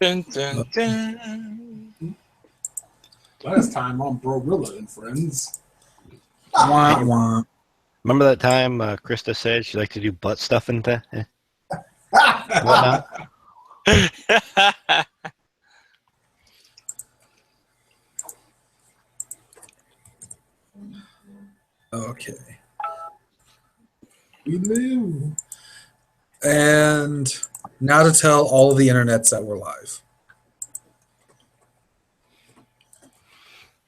Dun, dun, dun. Last time on Brorilla and Friends. Wah, wah. Remember that time Krista said she liked to do butt stuff and whatnot? Okay. We live. And now to tell all of the internets that we're live.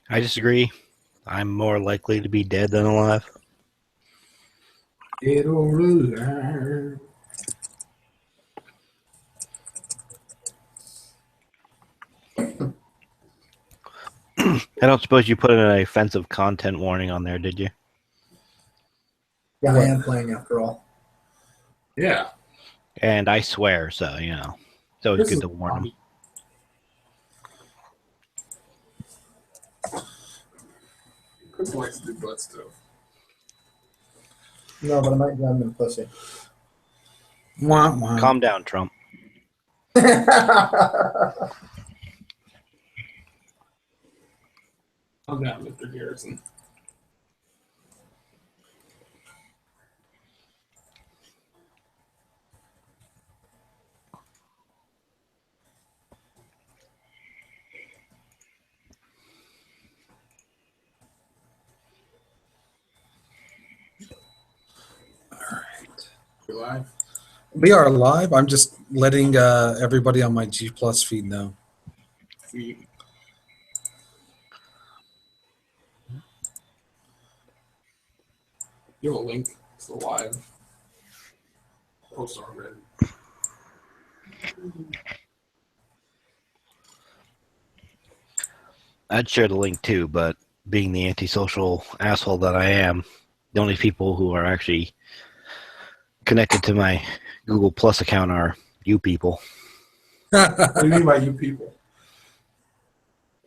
I disagree. I'm more likely to be dead than alive. Dead or alive. I don't suppose you put an offensive content warning on there, did you? Yeah, I am playing after all. Yeah. And I swear, so, you know. It's always good to warn them. Chris likes to do butt stuff. No, but I might grab him in pussy. Wah, wah. Calm down, Trump. Calm down, Mr. Garrison. We live? We are live. I'm just letting everybody on my G Plus feed know. See. You have a link to the live. Post already. I'd share the link too, but being the antisocial asshole that I am, the only people who are actually connected to my Google Plus account are you people. What do you mean by you people?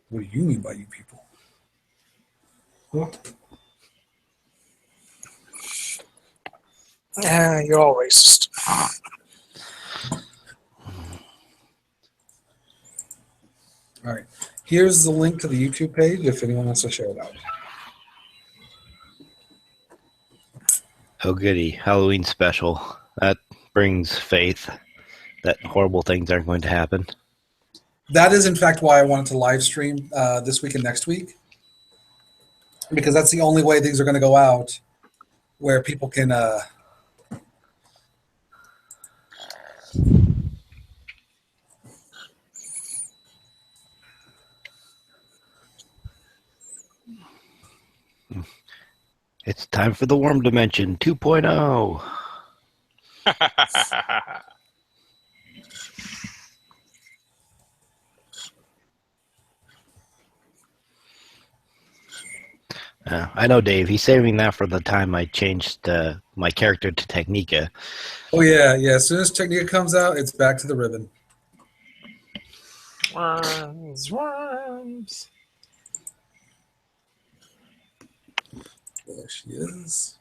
What do you mean by you people? Yeah, you're all racist. All right. Here's the link to the YouTube page if anyone wants to share it out. Oh goody, Halloween special. That brings faith that horrible things aren't going to happen. That is, in fact, why I wanted to live stream this week and next week. Because that's the only way things are going to go out where people can... It's time for the Worm Dimension 2.0. I know, Dave. He's saving that for the time I changed my character to Technica. Oh, yeah. As soon as Technica comes out, it's back to the ribbon. Worms, worms. There she is.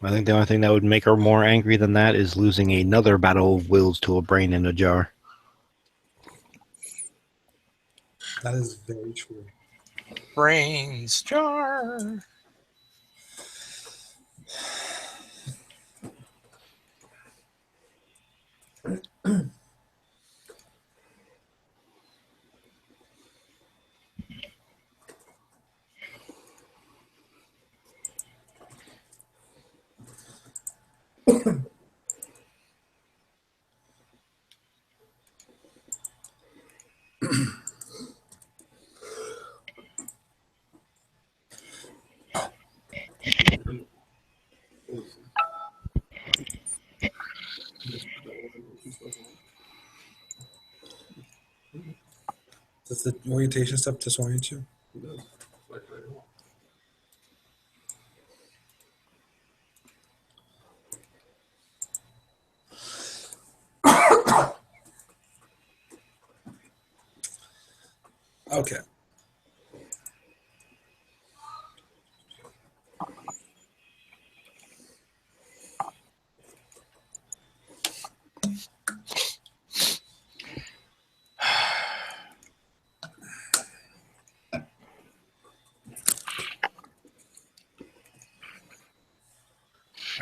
I think the only thing that would make her more angry than that is losing another battle of wills to a brain in a jar. That is very true. Brains jar. Does the orientation stuff disorient you? Okay.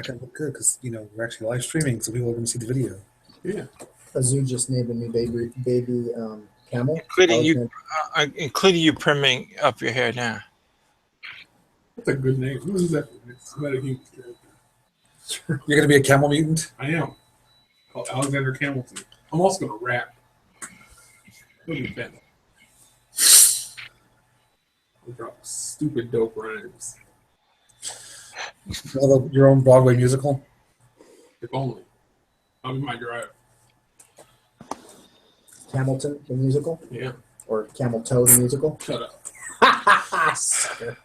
I gotta look good because we're actually live streaming, so people are going to see the video. Yeah. Azu just named a new baby camel. Including I was you, gonna- including you primming up your hair now. That's a good name. Who is that? It's not a human character. You're going to be a camel mutant? I am. Called Alexander Hamilton. I'm also going to rap. It'll be fun. I'll drop stupid dope rhymes. Your own Broadway musical? If only. I'll be my drive. Hamilton, the musical, Yeah. or Camel Toe, the musical. Shut up. Sucker.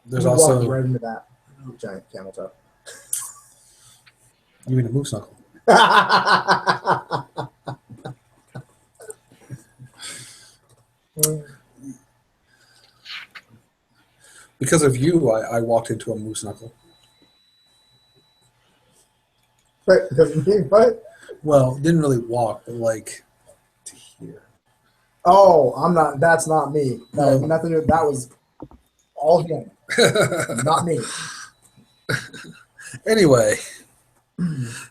There's You walked also, right into that giant camel toe. you mean a moose knuckle. Because of you, I walked into a moose knuckle. Right, because of me, right? Well, didn't really walk, but like to here. Oh, I'm not. That's not me. That had nothing to do. That was all him, not me. Anyway,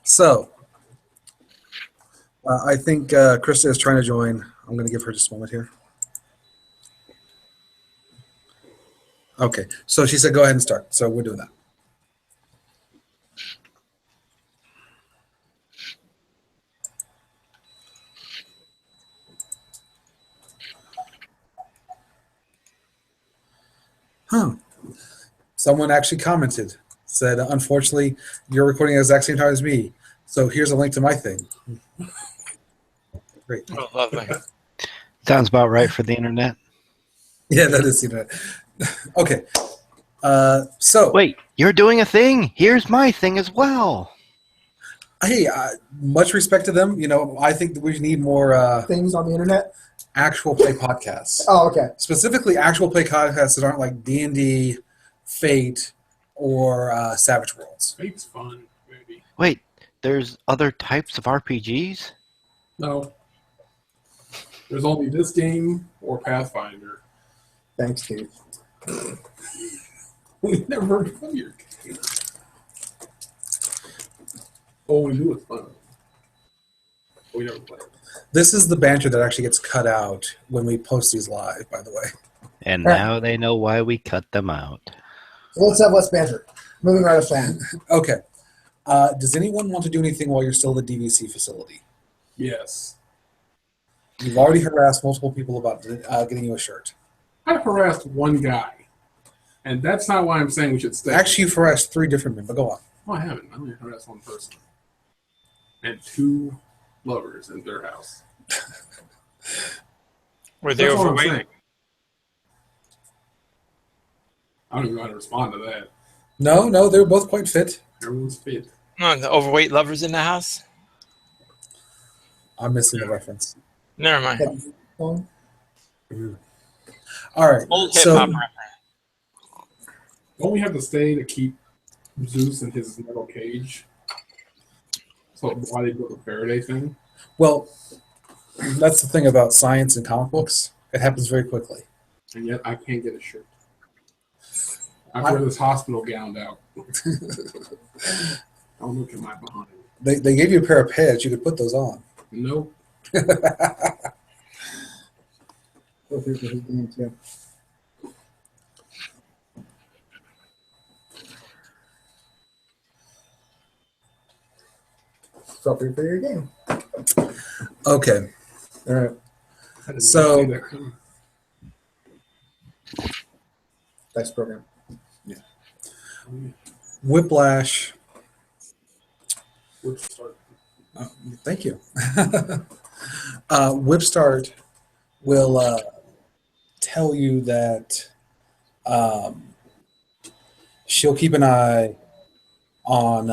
so I think Krista is trying to join. I'm going to give her just a moment here. Okay, so she said go ahead and start. So we're doing that. Huh. Someone actually commented, said, unfortunately, you're recording at the exact same time as me. So here's a link to my thing. Great. Oh, lovely. Sounds about right for the internet. Yeah, that is, Okay. So, Wait, you're doing a thing? Here's my thing as well. hey, much respect to them. I think that we need more Things on the internet. actual play podcasts. Oh, okay. Specifically, actual play podcasts that aren't like D&D, Fate, or Savage Worlds. Fate's fun, maybe. Wait, there's other types of RPGs? No. There's only this game or Pathfinder. Thanks, Keith. We never heard of your game. All we do is fun. We never play. This is the banter that actually gets cut out when we post these live, by the way. And now they know why we cut them out. So let's have less banter. Moving right along. Okay. Does anyone want to do anything while you're still at the DVC facility? Yes. You've already harassed multiple people about getting you a shirt. I've harassed one guy. And that's not why I'm saying we should stay. Actually, you've harassed 3 different men, but go on. No, I haven't. I only harassed one person. And 2 lovers in their house. Were they That's all I'm overweight? saying. I don't even know how to respond to that. No, they were both quite fit. Everyone's fit. No, the overweight lovers in the house? I'm missing the reference. Never mind. Phone? All right. Old hip So, hop rapper. Don't we have to stay to keep Zeus in his metal cage? So why they built the Faraday thing? well, that's the thing about science and comic books. It happens very quickly. And yet I can't get a shirt. I wear this hospital gowned out. Don't look at my behind. They gave you a pair of pants. You could put those on. Nope. Feel free for his game too. Feel free for your game. Okay. All right. I didn't So- see that coming. Nice program. Whiplash. Let's start. Thank you. Whipstart will tell you that she'll keep an eye on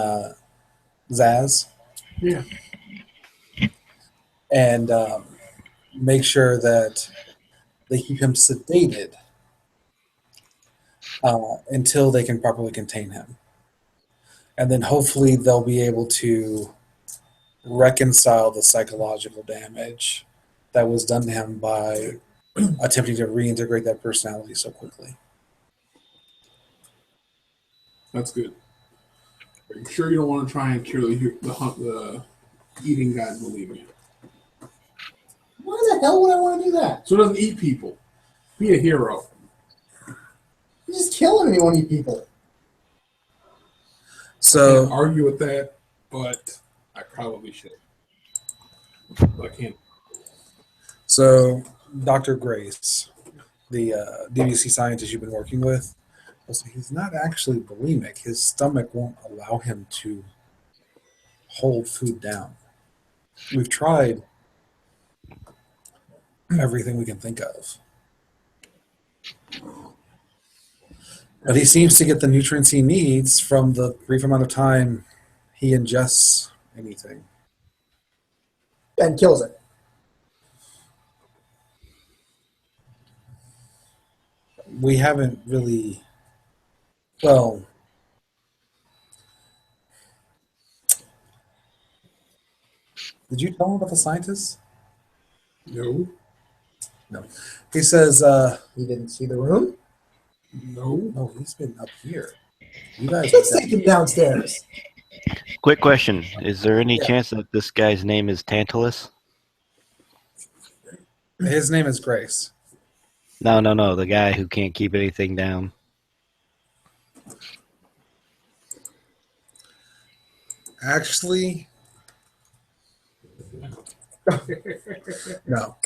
Zaz Yeah. and make sure that they keep him sedated until they can properly contain him. And then hopefully they'll be able to reconcile the psychological damage that was done to him by attempting to reintegrate that personality so quickly. That's good. Are you sure you don't want to try and cure the eating guy's bulimia? Why the hell would I want to do that? So it doesn't eat people. Be a hero. You just kill him if you want to eat people. Can't So, argue with that, but I probably should. But I can't. so Dr. Grace, the DVC scientist you've been working with, also, he's not actually bulimic. His stomach won't allow him to hold food down. We've tried everything we can think of. But he seems to get the nutrients he needs from the brief amount of time he ingests anything. And kills it. We haven't really, well, did you tell him about the scientist? No. He says, You didn't see the room? No. no, he's been up here. You guys Let's are take him downstairs. Quick question: is there any Yeah. chance that this guy's name is Tantalus? his name is Grace. No, the guy who can't keep anything down. Actually, no.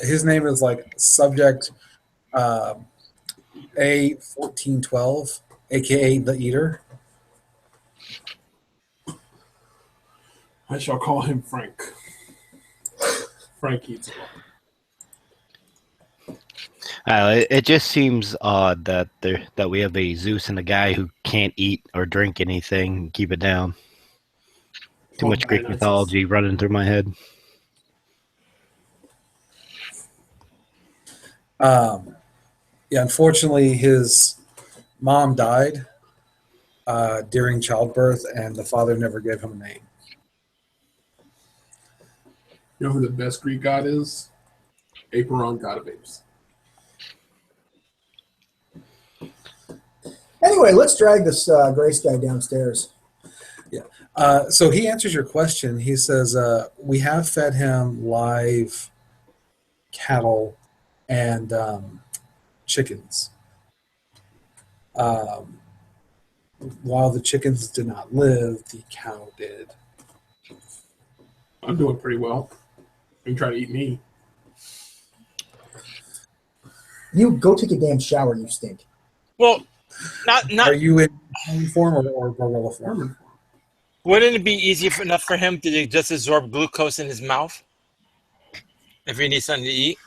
His name is like subject A1412, aka the Eater. I shall call him Frank. Frank eats a lot. It just seems odd that we have a Zeus and a guy who can't eat or drink anything and keep it down. Too much Greek mythology running through my head. Yeah, unfortunately, his mom died during childbirth, and the father never gave him a name. You know who the best Greek god is? Aperon, god of apes. Anyway, let's drag this Grace guy downstairs. So he answers your question. He says, we have fed him live cattle and chickens. While the chickens did not live, the cow did. I'm doing pretty well. You try to eat me. You go take a damn shower, you stink. Well, not. Are you in human form or gorilla form? Herman. Wouldn't it be easy enough for him to just absorb glucose in his mouth if he needs something to eat?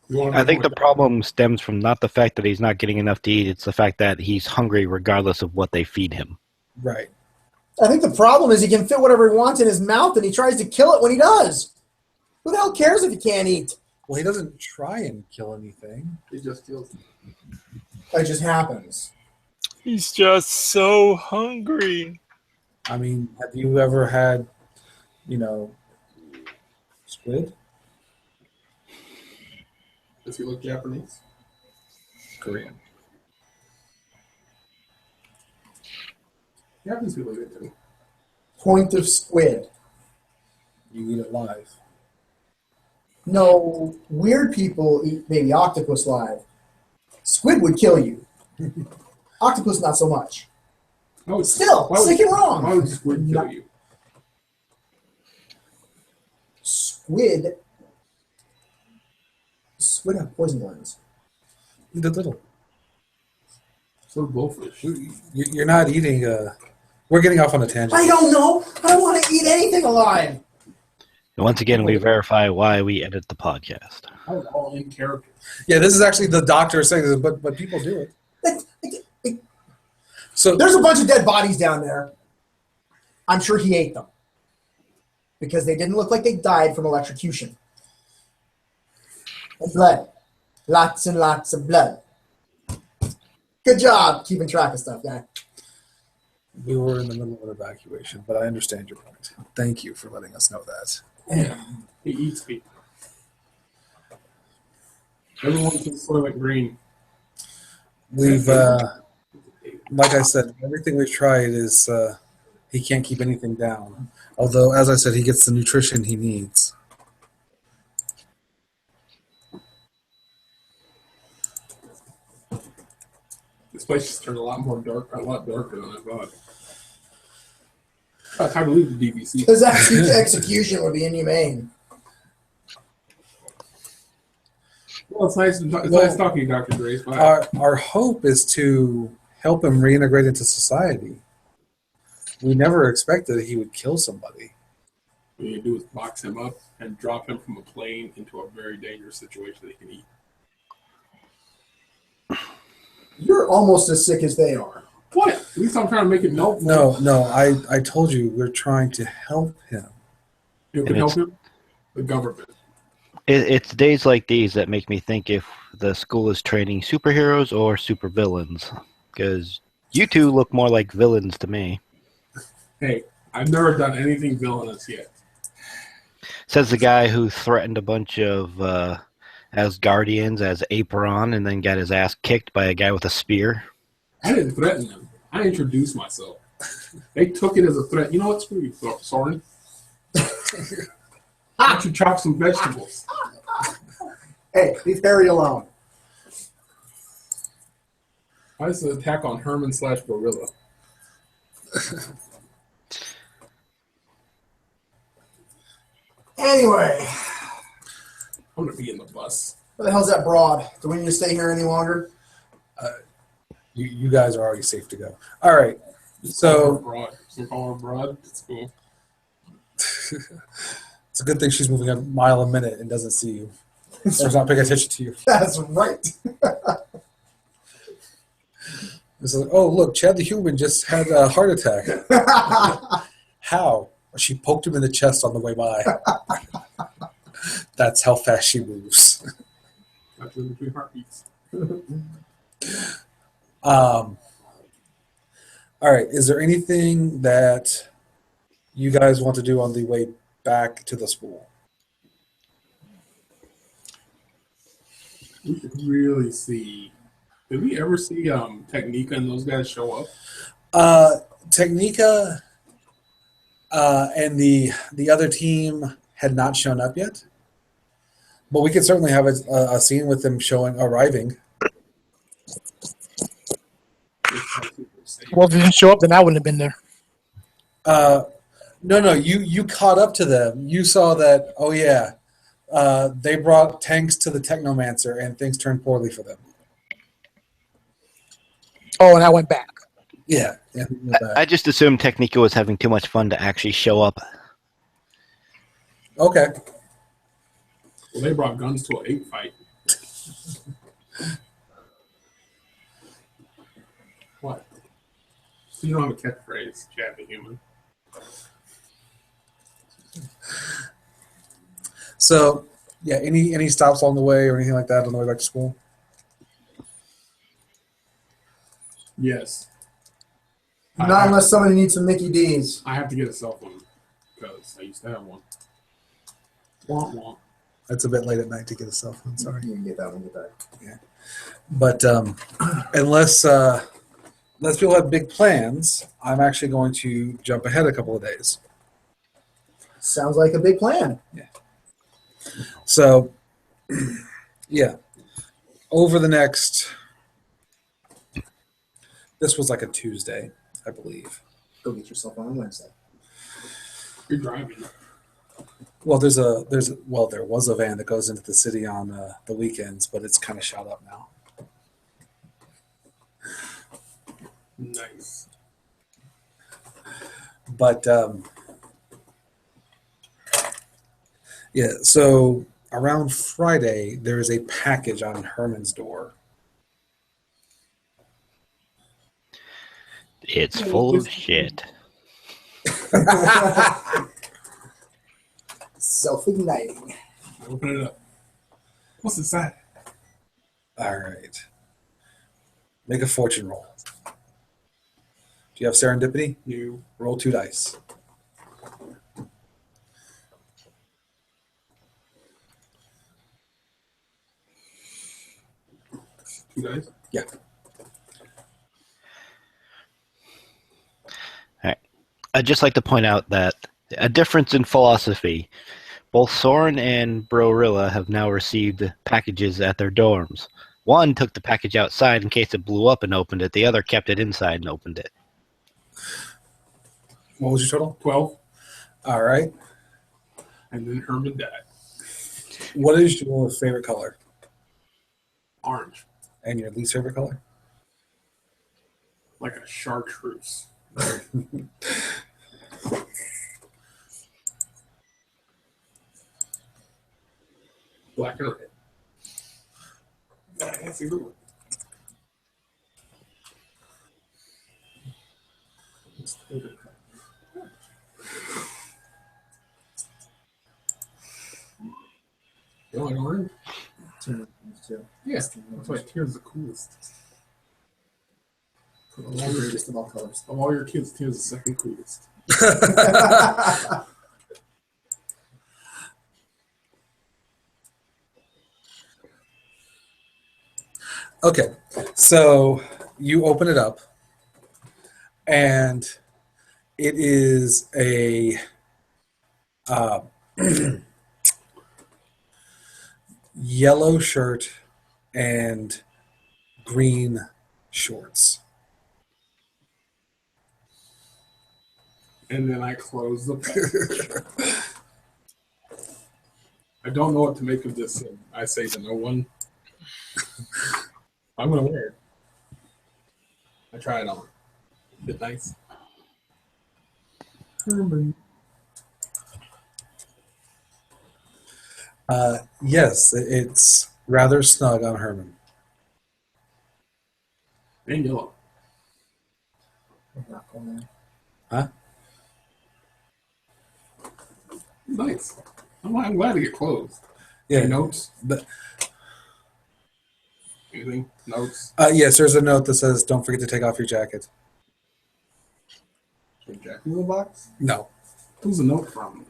You want I think the problem stems from not the fact that he's not getting enough to eat; it's the fact that he's hungry regardless of what they feed him. Right. I think the problem is he can fit whatever he wants in his mouth and he tries to kill it when he does. Who the hell cares if he can't eat? Well, he doesn't try and kill anything. He just kills me. It just happens. He's just so hungry. I mean, have you ever had, squid? Does he look Japanese? Korean. Japanese people eat it too. Point of squid. You eat it live. No, weird people eat baby octopus live. Squid would kill you. Octopus, not so much. Why would- Still, why would- sick and wrong. Why would squid kill you? Squid have poison glands. Eat a little. So blowfish. You're not eating we're getting off on a tangent. I don't know. I don't want to eat anything alive. And once again, we verify why we edit the podcast. I was all in character. Yeah, this is actually the doctor saying this, but people do it. So There's a bunch of dead bodies down there. I'm sure he ate them. Because they didn't look like they died from electrocution. And blood. Lots and lots of blood. Good job keeping track of stuff, guy. we were in the middle of an evacuation, but I understand your point. Thank you for letting us know that. He eats people. Everyone can Soylent Green. We've like I said, everything we've tried is he can't keep anything down. Although, as I said, he gets the nutrition he needs. This place just turned a lot darker than I thought. I can't believe the DVC. Because execution would be inhumane. Well, it's nice. It's nice talking to you, Dr. Grace. But Our hope is to help him reintegrate into society. We never expected that he would kill somebody. what you do is box him up and drop him from a plane into a very dangerous situation that he can eat. You're almost as sick as they are. What? At least I'm trying to make it melt. No. I told you we're trying to help him. You can help him? The government. It's days like these that make me think if the school is training superheroes or supervillains. Because you two look more like villains to me. Hey, I've never done anything villainous yet. Says the guy who threatened a bunch of Asgardians as Aperon and then got his ass kicked by a guy with a spear. I didn't threaten them. I introduced myself. They took it as a threat. You know what? Screw you, Soren. Why don't you chop some vegetables? Hey, leave Harry alone. Why is the attack on Herman/Gorilla? Anyway, I'm going to be in the bus. where the hell's that broad? Do we need to stay here any longer? You guys are already safe to go. All right. So call her broad. It's cool. it's a good thing she's moving a mile a minute and doesn't see you. Or is not paying attention to you. That's right. It's like, oh, look, Chad the Human just had a heart attack. How? She poked him in the chest on the way by. That's how fast she moves. That's in between heartbeats. All right. Is there anything that you guys want to do on the way back to the school? We should really see. Did we ever see Technica and those guys show up? Technica and the other team had not shown up yet, but we could certainly have a scene with them arriving. Well, if they didn't show up, then I wouldn't have been there. No, you caught up to them. You saw that. Oh yeah, they brought tanks to the Technomancer, and things turned poorly for them. Oh, and I went back. Yeah. I just assumed Technica was having too much fun to actually show up. Okay. Well, they brought guns to an ape fight. What? So you don't have a catchphrase, Chad the Human. So, yeah, any stops along the way or anything like that on the way back to school? Yes. Not unless somebody needs some Mickey D's. I have to get a cell phone because I used to have one. Womp womp. It's a bit late at night to get a cell phone. Sorry. You can get that one, get that. But unless people have big plans, I'm actually going to jump ahead a couple of days. Sounds like a big plan. So, yeah, over the next. This was like a Tuesday, I believe. Go get yourself on Wednesday. You're driving. Well, there was a van that goes into the city on the weekends, but it's kind of shot up now. Nice. But yeah, so around Friday there is a package on Herman's door. It's full of shit. Self-igniting. Open it up. What's inside? All right, make a fortune roll. Do you have serendipity? You. Roll 2 dice. Two guys? Yeah. I'd just like to point out that a difference in philosophy. Both Soren and Brorilla have now received packages at their dorms. One took the package outside in case it blew up and opened it. The other kept it inside and opened it. What was your total? 12, All right. and then Herman died. What is your favorite color? Orange, And your least favorite color? like a chartreuse. Black and red. That's a good one. You like orange? Two. Yeah, that's why tear's the coolest. Of all, your, Just of all colors. of all your kids, tear's the second coolest. Okay, so you open it up, and it is a yellow shirt and green shorts. And then I close the package. I don't know what to make of this. And I say to no one, I'm going to wear it. I try it on. Is it nice? Herman. Yes, it's rather snug on Herman. And yellow. Huh? Nice. I'm glad to get closed. Yeah. Any notes? But, Anything? Notes? yes, there's a note that says, "Don't forget to take off your jacket." Is Jack in the box? No, Who's the note from?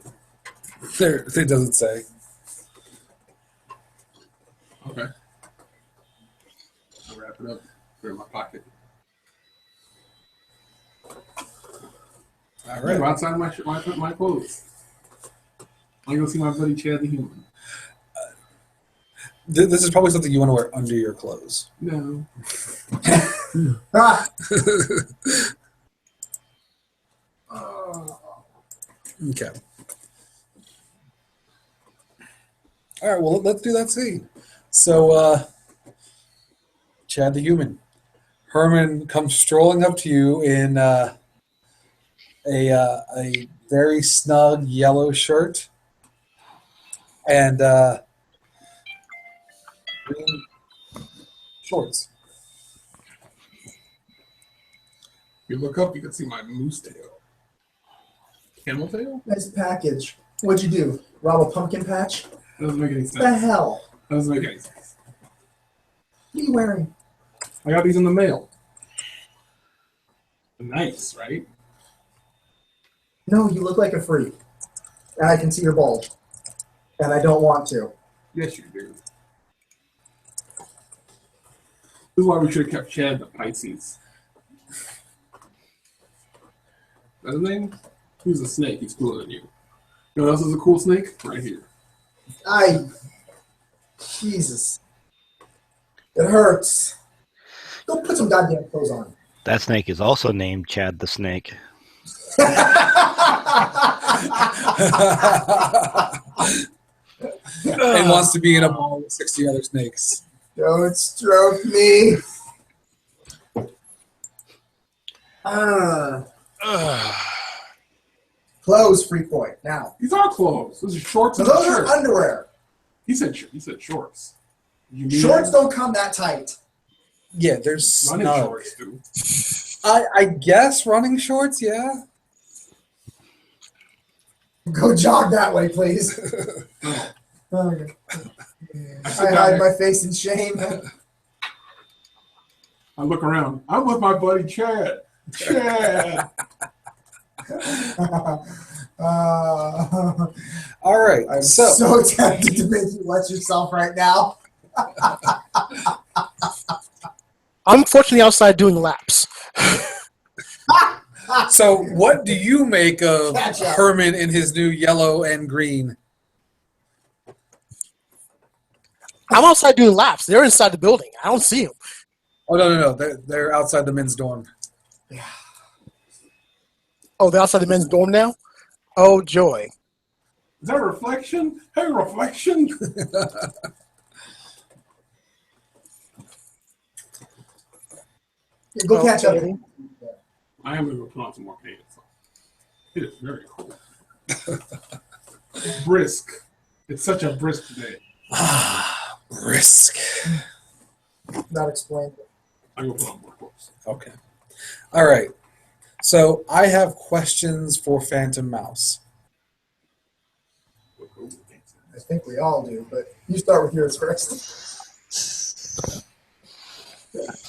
there it doesn't say. Okay. I'll wrap it up. Put it in my pocket. All Right. right. Outside my clothes. I'm going to see my buddy Chad the Human. This is probably something you want to wear under your clothes. No. Ah! Okay. All right. Well, let's do that scene. So, Chad the Human, Herman comes strolling up to you in a very snug yellow shirt and green shorts. If you look up, you can see my moose tail. Camel tail? Nice package. What'd you do? Rob a pumpkin patch? That doesn't make any What the sense. hell? That doesn't make any sense. What are you wearing? I got these in the mail. Nice, right? No, you look like a freak. And I can see your bulge. And I don't want to. Yes, you do. This is why we should have kept Chad the Pisces. That's his name? He's a snake. He's cooler than you. You know what else is a cool snake? Right here. Jesus. It hurts. Go put some goddamn clothes on. That snake is also named Chad the Snake. And wants to be in a ball with 60 other snakes. Don't stroke me. Clothes, freak boy. Now. These are clothes. Those are shorts So and a those shirt. are underwear. He said shorts. You mean Shorts don't come that tight. Yeah, there's running snug. shorts, dude. I guess running shorts, yeah. Go jog that way, please. No. Okay. I sit I down hide there. my face in shame. I look around. I'm with my buddy Chad. Chad. Uh, All right, I'm so so tempted to make you wet yourself right now. I'm fortunately outside doing laps. So, what do you make of Catch up. Herman in his new yellow and green? I'm outside doing laps. They're inside the building. I don't see them. Oh no! They're outside the men's dorm. Oh, they're outside the men's dorm now? Oh, joy. Is that a reflection? Hey, reflection. Yeah, go catch up. Okay. I am going to put on some more paint. It is very cold. Brisk. It's such a brisk day. Risk. Not explained. I'm going to put on more clothes. Okay. All right. So I have questions for Phantom Mouse. I think we all do, but you start with yours first.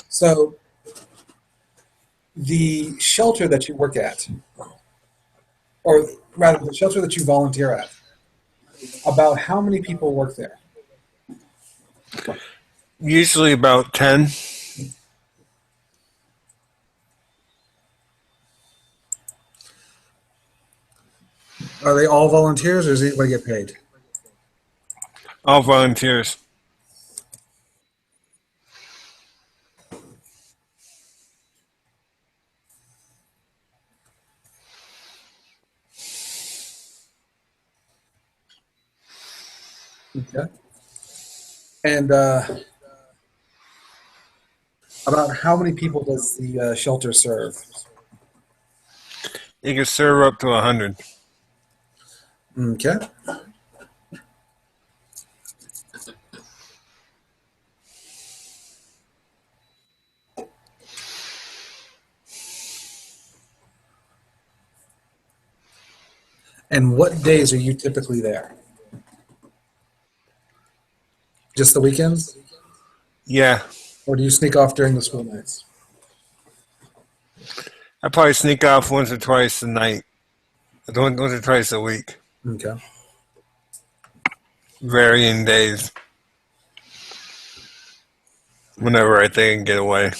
So the shelter that you work at, or rather the shelter that you volunteer at, about how many people work there? Usually about 10. Are they all volunteers, or does anybody get paid? All volunteers. Okay. And about how many people does the shelter serve? You can serve up to 100. Okay. And what days are you typically there? Just the weekends? Yeah. Or do you sneak off during the school nights? I probably sneak off once or twice a night. Once or twice a week. Okay. Varying days. Whenever I think I can get away.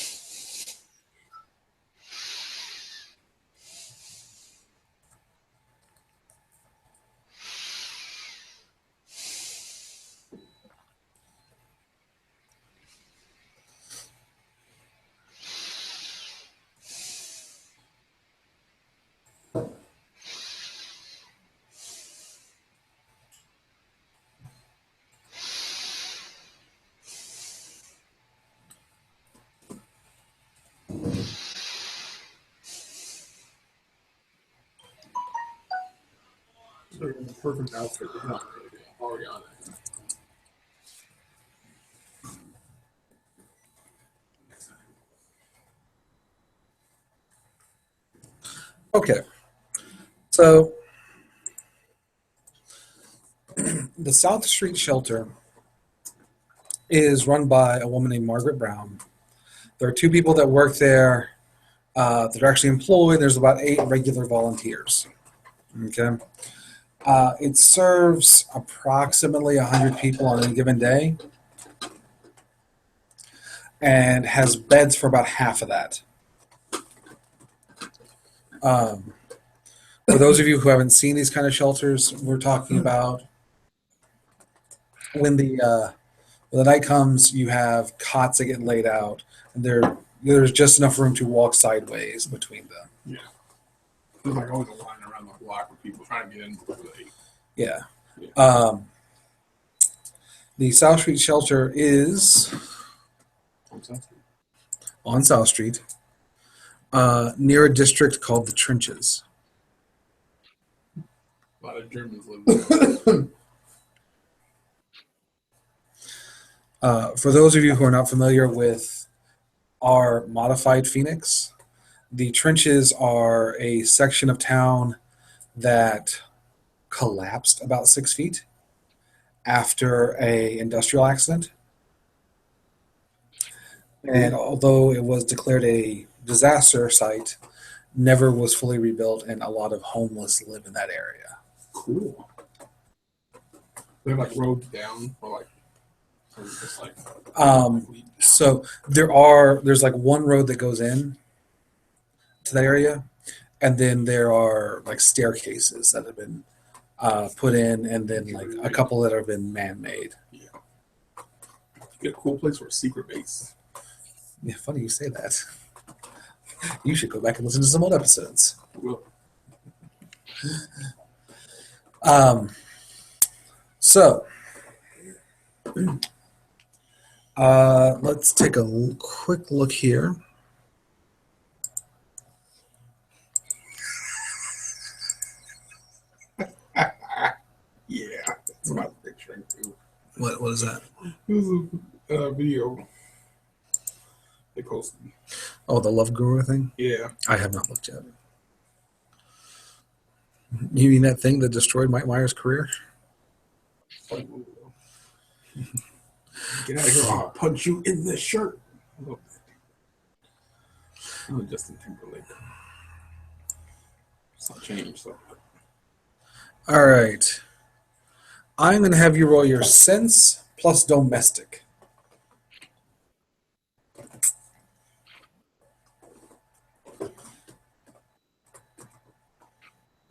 So the perfect outfit. It's not really already on it. Okay. So the South Street Shelter is run by a woman named Margaret Brown. There are two people that work there that are actually employed. There's about 8 regular volunteers. Okay. It serves approximately 100 people on any given day and has beds for about half of that. For those of you who haven't seen these kind of shelters, we're talking about when the night comes, you have cots that get laid out, and there's just enough room to walk sideways between them. Yeah. There's like always a line around the block with people trying to get in before they. Yeah. Yeah. The South Street Shelter is on South Street, near a district called the Trenches. A lot of Germans live there. For those of you who are not familiar with our modified Phoenix, the Trenches are a section of town that collapsed about 6 feet after a industrial accident. And although it was declared a disaster site, never was fully rebuilt, and a lot of homeless live in that area. Cool. They have like roads down or like. Or just like So there's like one road that goes in to that area, and then there are like staircases that have been put in, and then like a couple that have been man-made. Yeah. Get a cool place for a secret base. Yeah, funny you say that. You should go back and listen to some old episodes. Well, So, let's take a quick look here. yeah, that's what I was picturing too. What is that? It was a video they posted. Oh, the Love Guru thing? Yeah. I have not looked yet. You mean that thing that destroyed Mike Myers' career? Get out of here! I'll punch you in the shirt. Oh, Justin Timberlake. It's not changed, so. All right. I'm going to have you roll your sense plus domestic.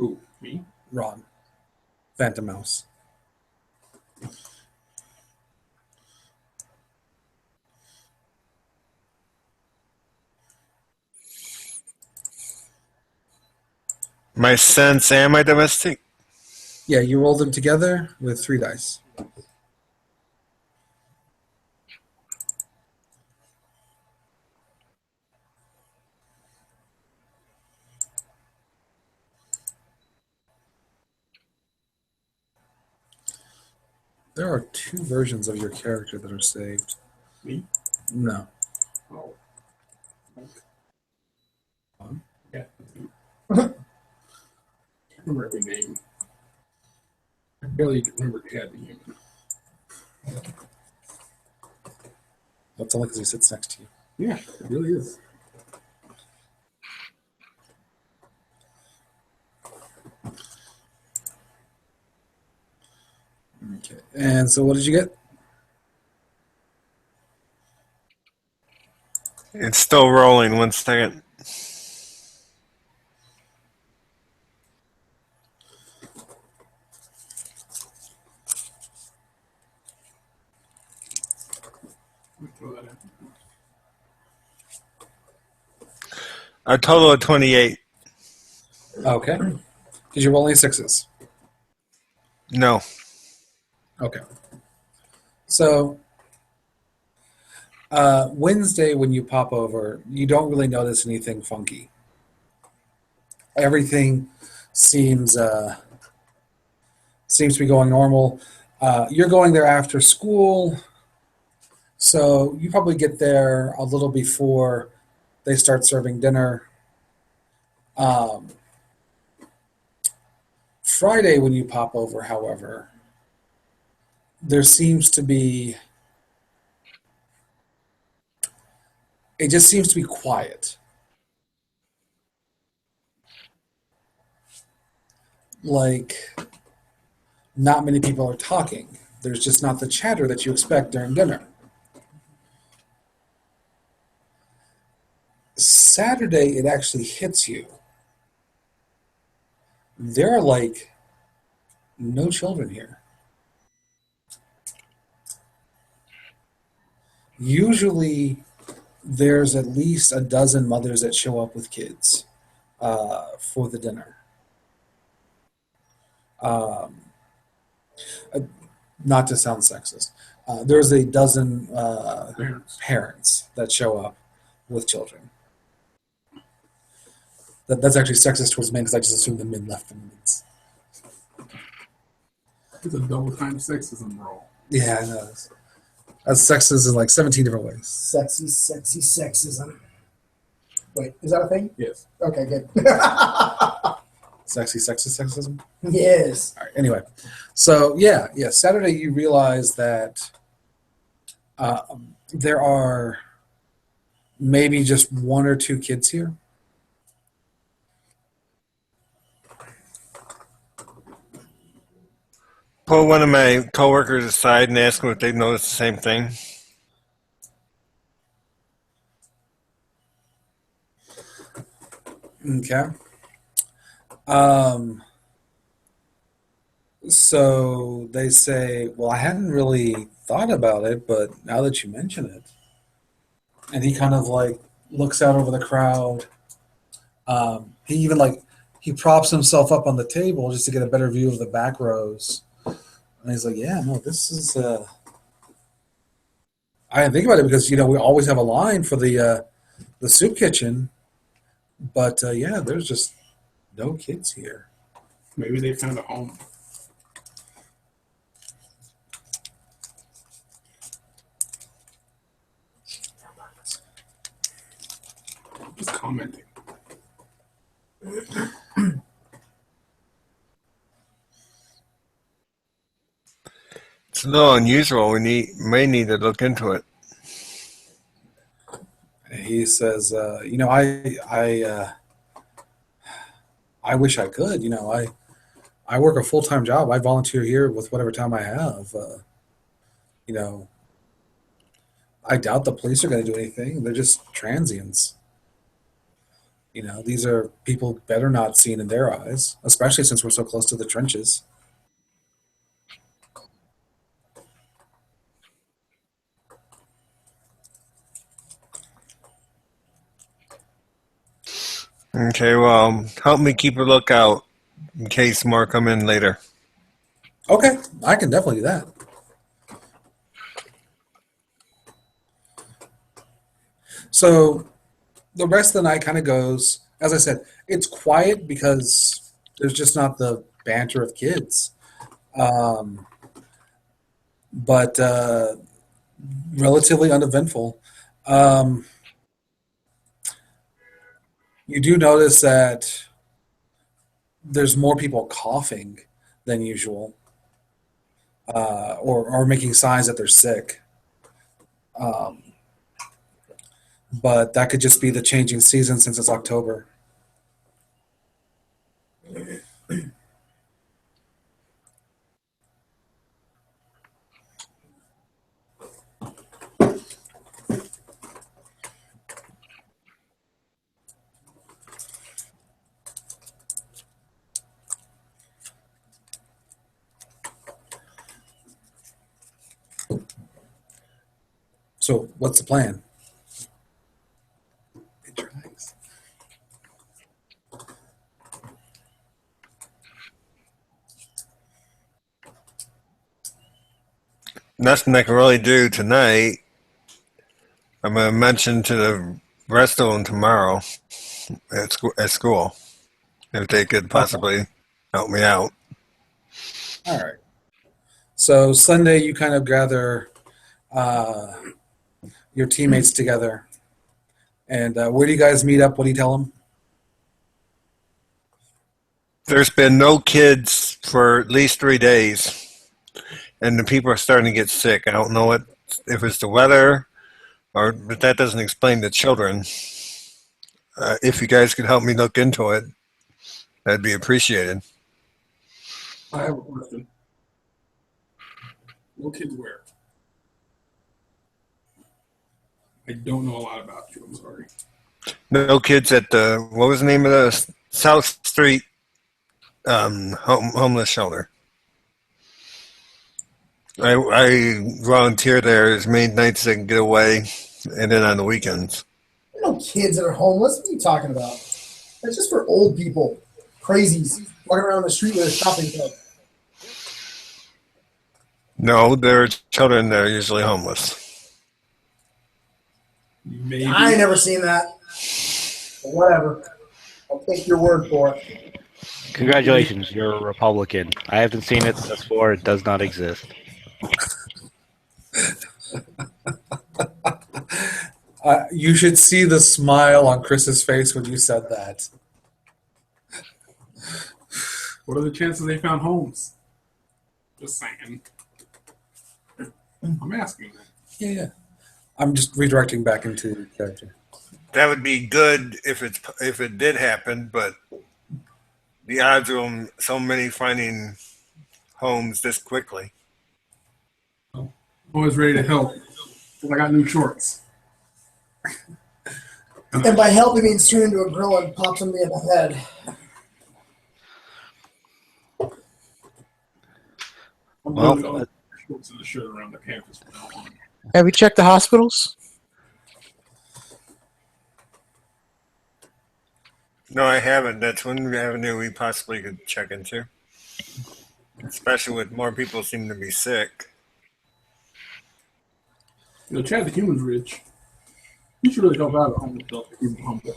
Ooh, me? Ron. Phantom Mouse. My sense and my domestic. Yeah, you roll them together with 3 dice. There are 2 versions of your character that are saved. Me? No. Oh. One. Yeah. Can't remember every name. I barely remember Ted the Human. That's only because he sits next to you. Yeah, it really is. Okay. And so what did you get? It's still rolling. 1 second. Throw that in. A total of 28. Okay. Did you roll any 6s? No. Okay. So Wednesday, when you pop over, you don't really notice anything funky. Everything seems to be going normal. You're going there after school, so you probably get there a little before they start serving dinner. Friday, when you pop over, however, there seems to be, it just seems to be quiet. Like, not many people are talking. There's just not the chatter that you expect during dinner. Saturday, it actually hits you. There are like no children here. Usually, there's at least a dozen mothers that show up with kids for the dinner. Not to sound sexist, there's a dozen parents that show up with children. That's actually sexist towards men because I just assumed the men left the women. It's a double time sexism role. Yeah, I know. That's sexist in like 17 different ways. Sexy sexism. Wait, is that a thing? Yes. Okay, good. Sexy sexist sexism? Yes. All right, anyway. So, yeah, Saturday you realize that there are maybe just 1 or 2 kids here. Pull one of my coworkers aside and ask them if they've noticed the same thing. Okay. Um, so they say, well, I hadn't really thought about it, but now that you mention it, and he kind of like looks out over the crowd. He even like he props himself up on the table just to get a better view of the back rows. And he's like, yeah, no, this is. I didn't think about it because we always have a line for the soup kitchen, but yeah, there's just no kids here. Maybe they found a home. Just commenting. It's a little unusual. May need to look into it. He says, I wish I could. I work a full time job. I volunteer here with whatever time I have. You know, I doubt the police are going to do anything. They're just transients. These are people better not seen in their eyes, especially since we're so close to the trenches. Okay, well, help me keep a lookout in case more come in later. Okay, I can definitely do that. So the rest of the night kind of goes, as I said, it's quiet because there's just not the banter of kids. But relatively uneventful. You do notice that there's more people coughing than usual, or making signs that they're sick. But that could just be the changing season since it's October. So, what's the plan? It tries. Nothing I can really do tonight. I'm going to mention to the rest of them tomorrow at school if they could possibly help me out. All right. So Sunday, you kind of gather your teammates together, and where do you guys meet up? What do you tell them? There's been no kids for at least 3 days, and the people are starting to get sick. I don't know if it's the weather, but that doesn't explain the children. If you guys could help me look into it, that'd be appreciated. I have a question. What kids wear? I don't know a lot about you. I'm sorry. No kids at what was the name of the South Street homeless shelter. I volunteer there as many nights as I can get away, and then on the weekends. There are no kids that are homeless. What are you talking about? That's just for old people, crazies, walking around the street with a shopping cart. No, there are children that are usually homeless. Maybe. I ain't never seen that. But whatever. I'll take your word for it. Congratulations, you're a Republican. I haven't seen it before. It does not exist. You should see the smile on Chris's face when you said that. What are the chances they found homes? Just saying. I'm asking that. Yeah. I'm just redirecting back into character. That would be good if it did happen, but the odds of so many finding homes this quickly. Always ready to help. I got new shorts. And by help, he means turn into a grill and pop somebody in the head. I'm Well, doing all the shorts and the shirt around the campus from now on. Have you checked the hospitals? No, I haven't. That's one avenue we possibly could check into. Especially with more people seem to be sick. You know, Chad the Human's rich. He should really help out at homeless shelter. Keep him humble.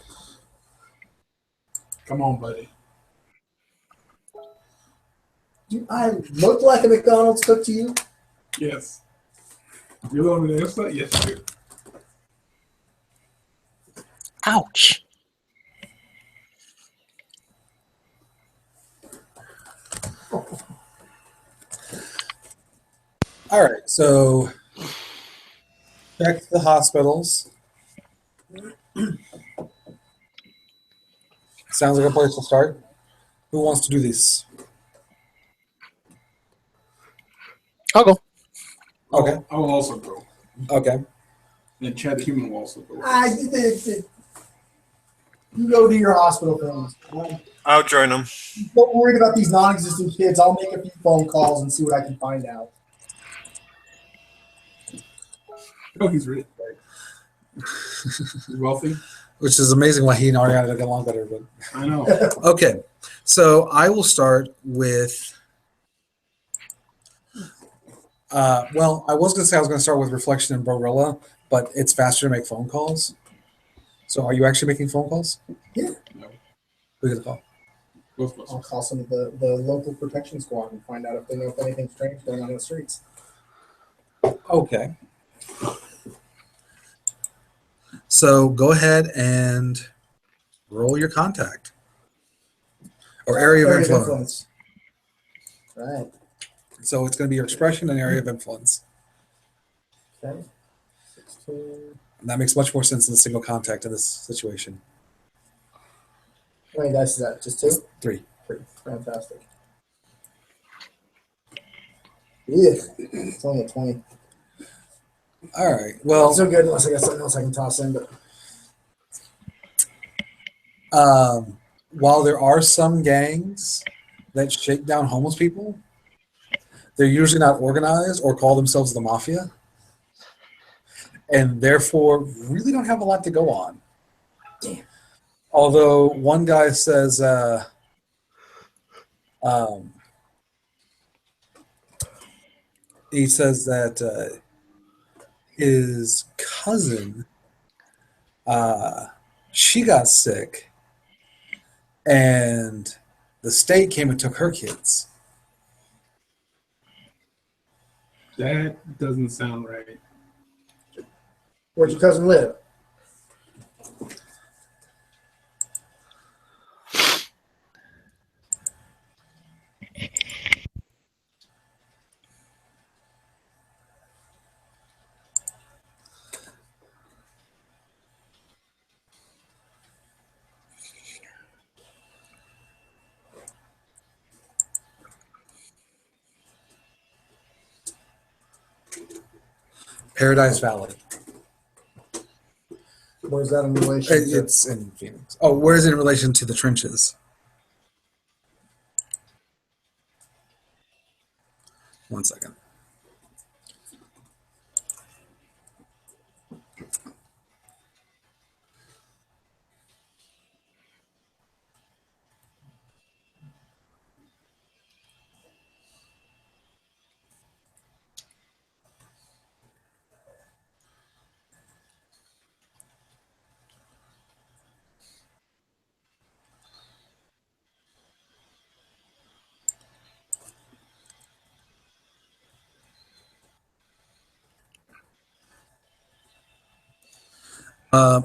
Come on, buddy. Do I look like a McDonald's cook to you? Yes. You want me to answer that? Yes, you do. Ouch. All right, so check the hospitals. Sounds like a place to start. Who wants to do this? I'll go. Okay. I will also go. Okay. And Chad the Human will also go. You go do your hospital things. I'll join them. Don't worry about these non-existent kids. I'll make a few phone calls and see what I can find out. Oh, he's rich. He's wealthy. Which is amazing why he and Ariana get along better. But I know. okay, so I will start with. Well, I was going to say I was going to start with Reflection and Barilla, but it's faster to make phone calls. So, are you actually making phone calls? Yeah. No. Who gonna call? I'll Ghostbusters. call some of the local protection squad and find out if they know if anything strange going on in the streets. Okay. So go ahead and roll your contact or area of influence. Right. So it's going to be your expression and area of influence. Okay. 16. And that makes much more sense than a single contact in this situation. How many dice is that? Just two? 3. Three. Fantastic. Yeah. It's only a 20. All right. Well, Not so good unless I got something else I can toss in, but while there are some gangs that shake down homeless people, they're usually not organized or call themselves the mafia, and therefore really don't have a lot to go on. Damn. Although one guy says, he says that his cousin, she got sick, and the state came and took her kids. That doesn't sound right. where'd your cousin live? Paradise Valley. Where's that in relation to? It's in Phoenix. Oh, where is it in relation to the trenches? One second.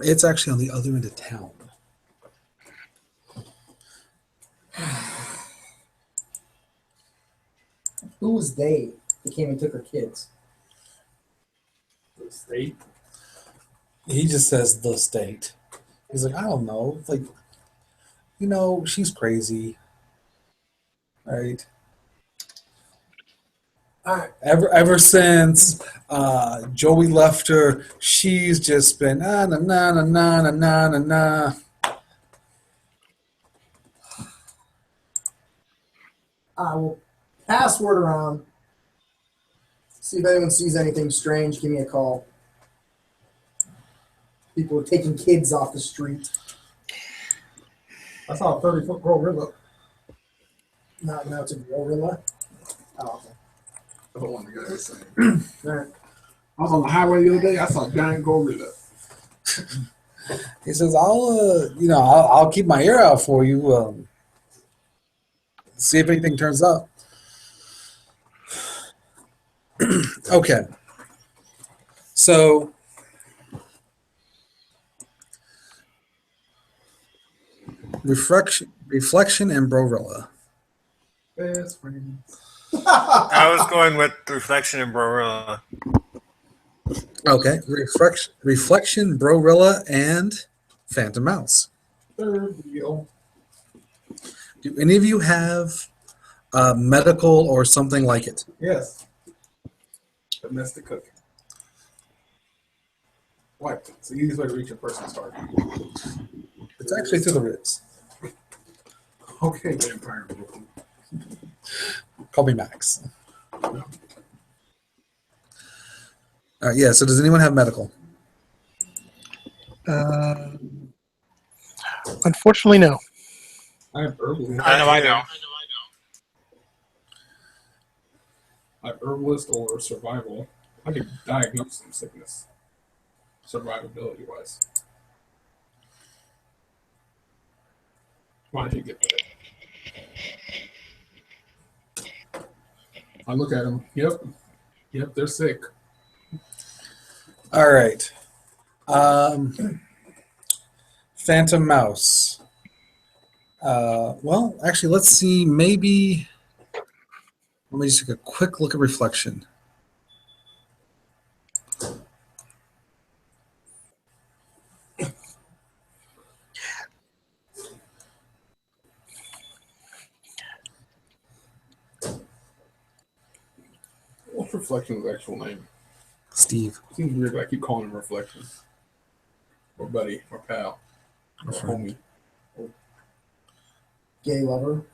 It's actually on the other end of town. Who was they that came and took her kids? The state. He just says the state. He's like, I don't know. Like, you know, she's crazy. Right? All right. Ever since Joey left her, she's just been na na na na na na na na. I will pass word around See if anyone sees anything strange. Give me a call. People are taking kids off the street. I saw a 30-foot gorilla. Not now it's a gorilla. Oh, okay. That's what one of the guys was saying. All right. I was on the highway the other day. I saw a giant gorilla. He says, I'll keep my ear out for you. See if anything turns up. Okay. So reflection and Brorilla. Best friends. I was going with Reflection and Brorilla. Okay. Reflection, Brorilla, and Phantom Mouse. Third wheel. Do any of you have medical or something like it? Yes. Domestic cooking. What? It's the easiest way to reach a person's heart. It's actually through the ribs. Okay, vampire. Call me Max. Yeah, so does anyone have medical? Unfortunately, no. I have herbalist. I know. I have herbalist or survival. I can diagnose some sickness, survivability wise. Why don't you get that? I look at them. Yep, they're sick. All right. Phantom Mouse. Well, actually, let's see. Maybe. Let me just take a quick look at reflection. What's Reflection's actual name? Steve. Seems weird, but I keep calling him Reflection. Or buddy, or pal, or homie. Gay lover.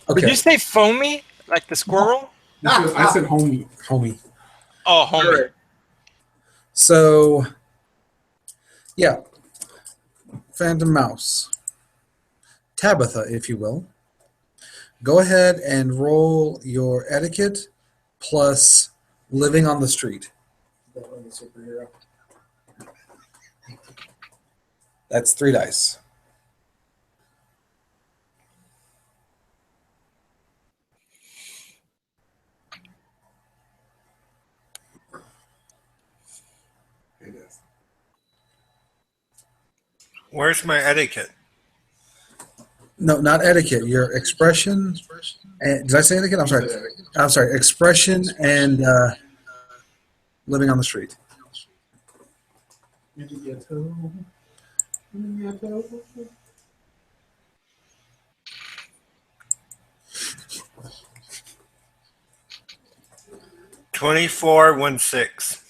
Did Okay. you say foamy like the squirrel? I said homie. Homie. Oh, homie. Alright. So, yeah. Phantom Mouse. Tabitha, if you will. Go ahead and roll your etiquette plus living on the street. Definitely a superhero. That's 3 dice. It is. Where's my etiquette? No, not etiquette. Your expression. And, did I say etiquette? I'm sorry. I'm sorry. Expression and living on the street. Ghetto. 2416.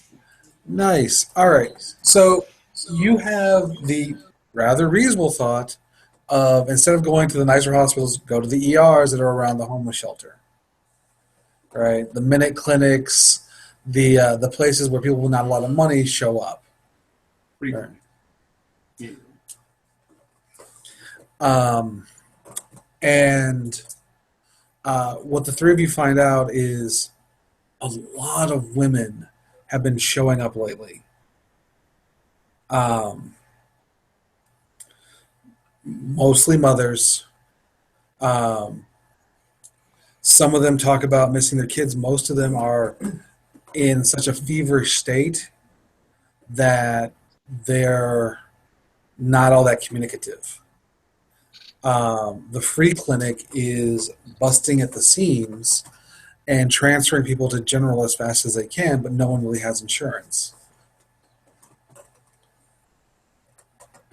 Nice. All right. So you have the rather reasonable thought of instead of going to the nicer hospitals, go to the ERs that are around the homeless shelter. Right? The minute clinics, the places where people with not a lot of money show up. Pretty Right. good. And what the three of you find out is a lot of women have been showing up lately. Mostly mothers. Some of them talk about missing their kids. Most of them are in such a feverish state that they're not all that communicative. The free clinic is busting at the seams and transferring people to general as fast as they can, but no one really has insurance.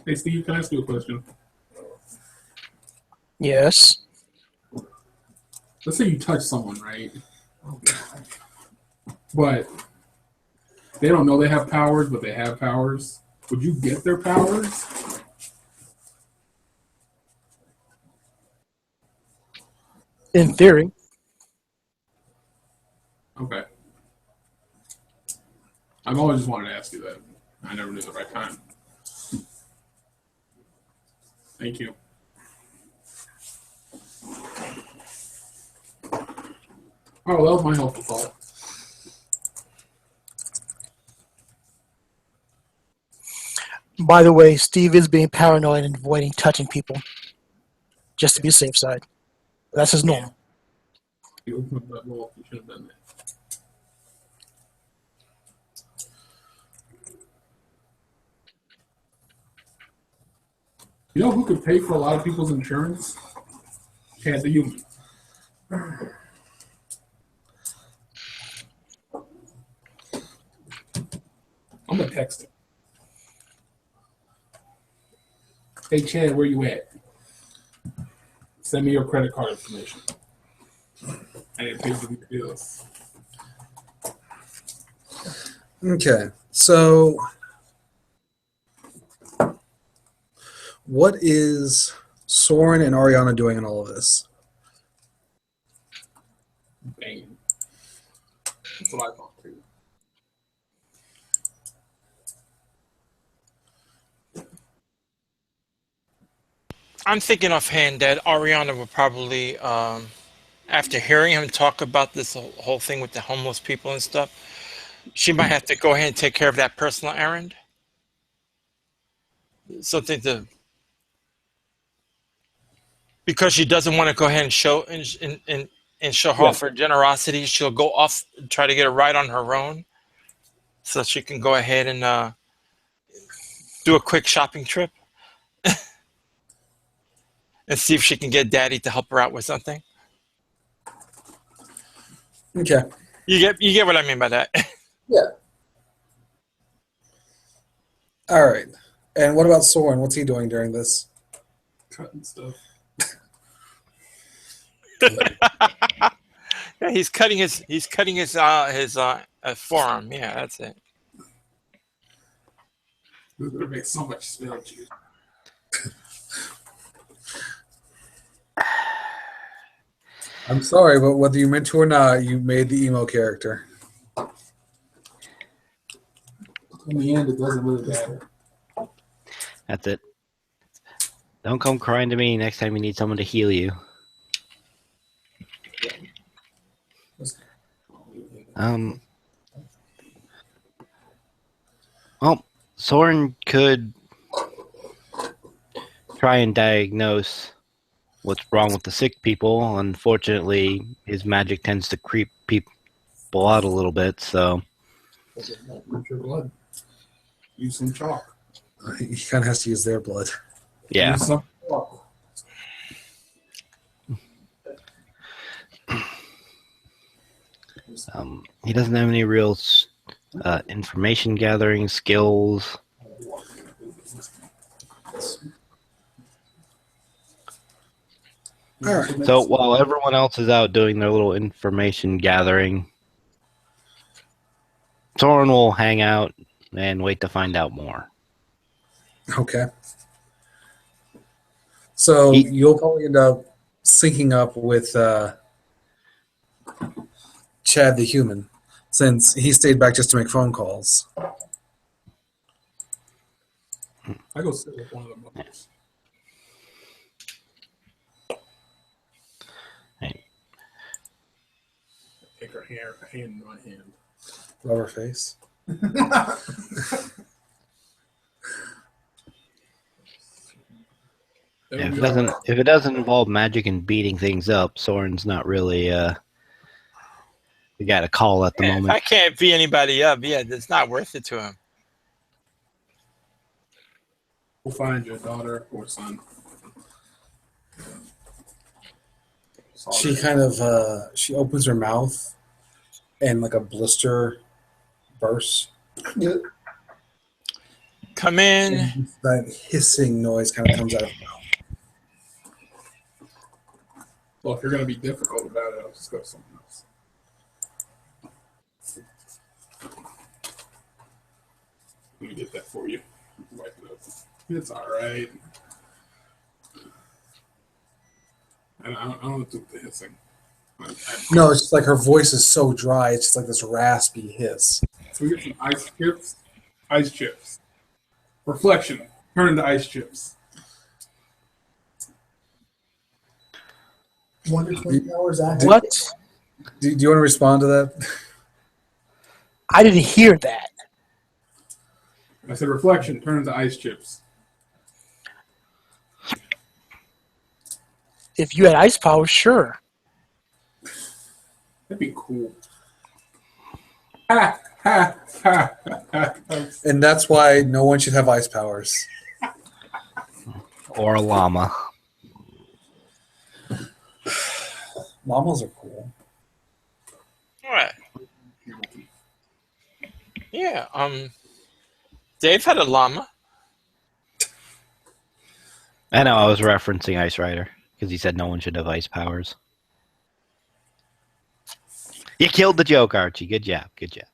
Hey, Steve, can I ask you a question? Yes. Let's say you touch someone, right? But they don't know they have powers, but they have powers. Would you get their powers? In theory. Okay. I've always just wanted to ask you that. I never knew the right time. Thank you. Oh, that was my helpful thought. By the way, Steve is being paranoid and avoiding touching people, just to be safe side. That's his normal. You opened up that wall. You should have done that. You know who could pay for a lot of people's insurance? Chad the Human. I'm gonna text him. Hey Chad, where you at? Send me your credit card information. I didn't pay for the bills. Okay, so what is Soren and Ariana doing in all of this? Banging. That's what I thought too. I'm thinking offhand that Ariana would probably, after hearing him talk about this whole thing with the homeless people and stuff, she might have to go ahead and take care of that personal errand. Something to, because she doesn't want to go ahead and show and show off her generosity. She'll go off and try to get a ride on her own, so she can go ahead and do a quick shopping trip and see if she can get Daddy to help her out with something. Okay. You get what I mean by that. Yeah. All right. And what about Soren? What's he doing during this? Cutting stuff. Yeah, he's cutting his forearm. Yeah, that's it. This is gonna make so much smell juice. I'm sorry, but whether you meant to or not, you made the emo character. In the end, it doesn't really matter. That's it. Don't come crying to me next time you need someone to heal you. Well, Soren could try and diagnose what's wrong with the sick people. Unfortunately, his magic tends to creep people out a little bit, so With your blood. Use some chalk. He kind of has to use their blood. yeah. Use some chalk. He doesn't have any real information gathering skills. All right. So while everyone else is out doing their little information gathering, Soren will hang out and wait to find out more. Okay. So you'll probably end up syncing up with Chad the Human, since he stayed back just to make phone calls. I go sit with one of the mothers. Hey. Take her hand in my hand. Rub her face. Yeah, if it doesn't involve magic and beating things up, Soren's not really we got a call at the If I moment. can't beat anybody up, yeah, it's not worth it to him. We'll find your daughter or son. She kind of she opens her mouth, and like a blister bursts. Come in. And that hissing noise kind of comes out of her mouth. Well, if you're going to be difficult about it, I'll just go to something else. Let me get that for you. Wipe it up. It's all right. I don't do the hissing. No, it's just like her voice is so dry. It's just like this raspy hiss. So we get some ice chips. Ice chips. Reflection. Turn into ice chips. 1 to 20 hours after. What? Do you want to respond to that? I didn't hear that. I said reflection. Turn into ice chips. If you had ice power, sure. That'd be cool. Ha ha ha ha. And that's why no one should have ice powers. Or a llama. Llamas are cool. All right. Yeah. Dave had a llama. I know, I was referencing Ice Rider because he said no one should have ice powers. You killed the joke, Archie. Good job. Good job.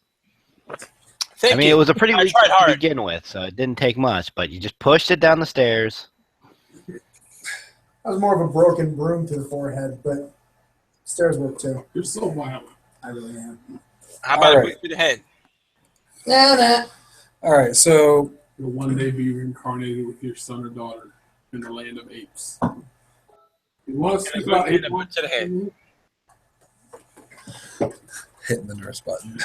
Thank I mean, you. it was a pretty I weak tried to hard. begin with, so it didn't take much, but you just pushed it down the stairs. That was more of a broken broom to the forehead, but stairs work too. You're so violent. I really am. How about All a right. boot to the head? Nah. All right, so You'll one day be reincarnated with your son or daughter in the land of apes. You want to And speak a about boot, and a ape boot to the head. hitting the nurse button.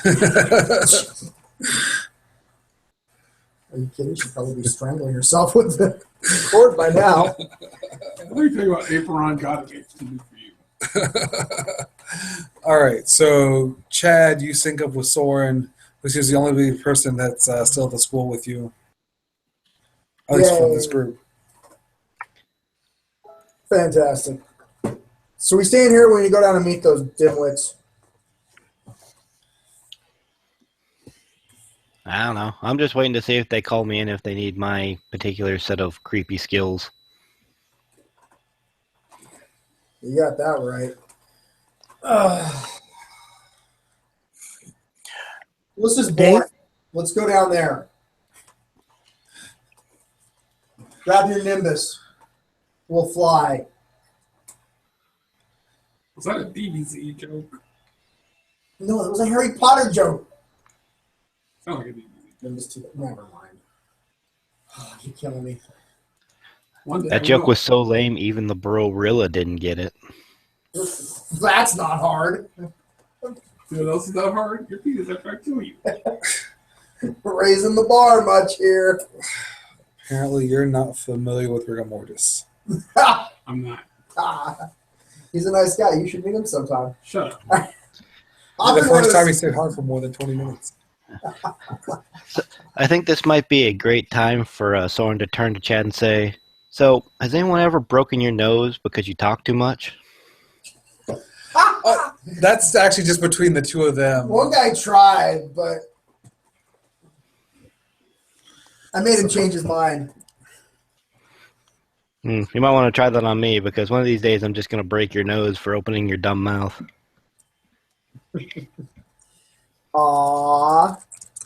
Are you kidding? She'd probably be strangling herself with the cord by now. Let me tell you what Aperon God of Apes can do for you. All right, so Chad, you sync up with Soren, which is the only person that's still at the school with you. At least from this Yay. group. Fantastic. So we stay in here when you go down and meet those dimwits. I don't know. I'm just waiting to see if they call me in if they need my particular set of creepy skills. You got that right. Let's just Dave? board. Let's go down there. Grab your Nimbus. We'll fly. Was that a DBZ joke? No, it was a Harry Potter joke. Sound like a DBZ. Nimbus 2. Never mind. You're killing me. One day I That joke will. was so lame, even the Brorilla didn't get it. That's not hard. You know what else is not hard? Your penis after I kill you. Raising the bar much here. Apparently, you're not familiar with rigor mortis. I'm not. He's a nice guy. You should meet him sometime. Shut up. I've The been one of first time he those- stayed hard for more than 20 minutes. I think this might be a great time for Soren to turn to Chad and say, "So, has anyone ever broken your nose because you talk too much?" That's actually just between the two of them. One guy tried, but I made him change his mind. You might want to try that on me because one of these days I'm just going to break your nose for opening your dumb mouth. Aww.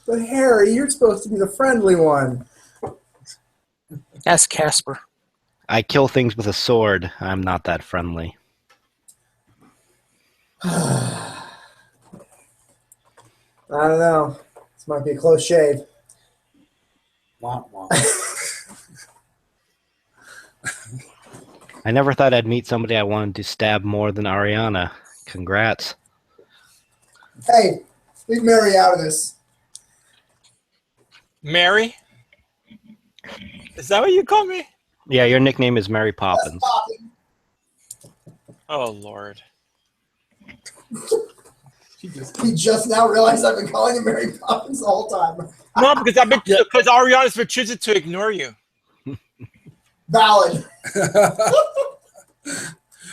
But Harry, you're supposed to be the friendly one. That's Casper. I kill things with a sword. I'm not that friendly. I don't know. This might be a close shave. Womp womp. I never thought I'd meet somebody I wanted to stab more than Ariana. Congrats. Hey, leave Mary out of this. Mary? Is that what you call me? Yeah, your nickname is Mary That's Poppins. Poppin. Oh, Lord. She just He just now realized I've been calling him Mary Poppins the whole time. No, because Ariana's been choosing to ignore you. Valid.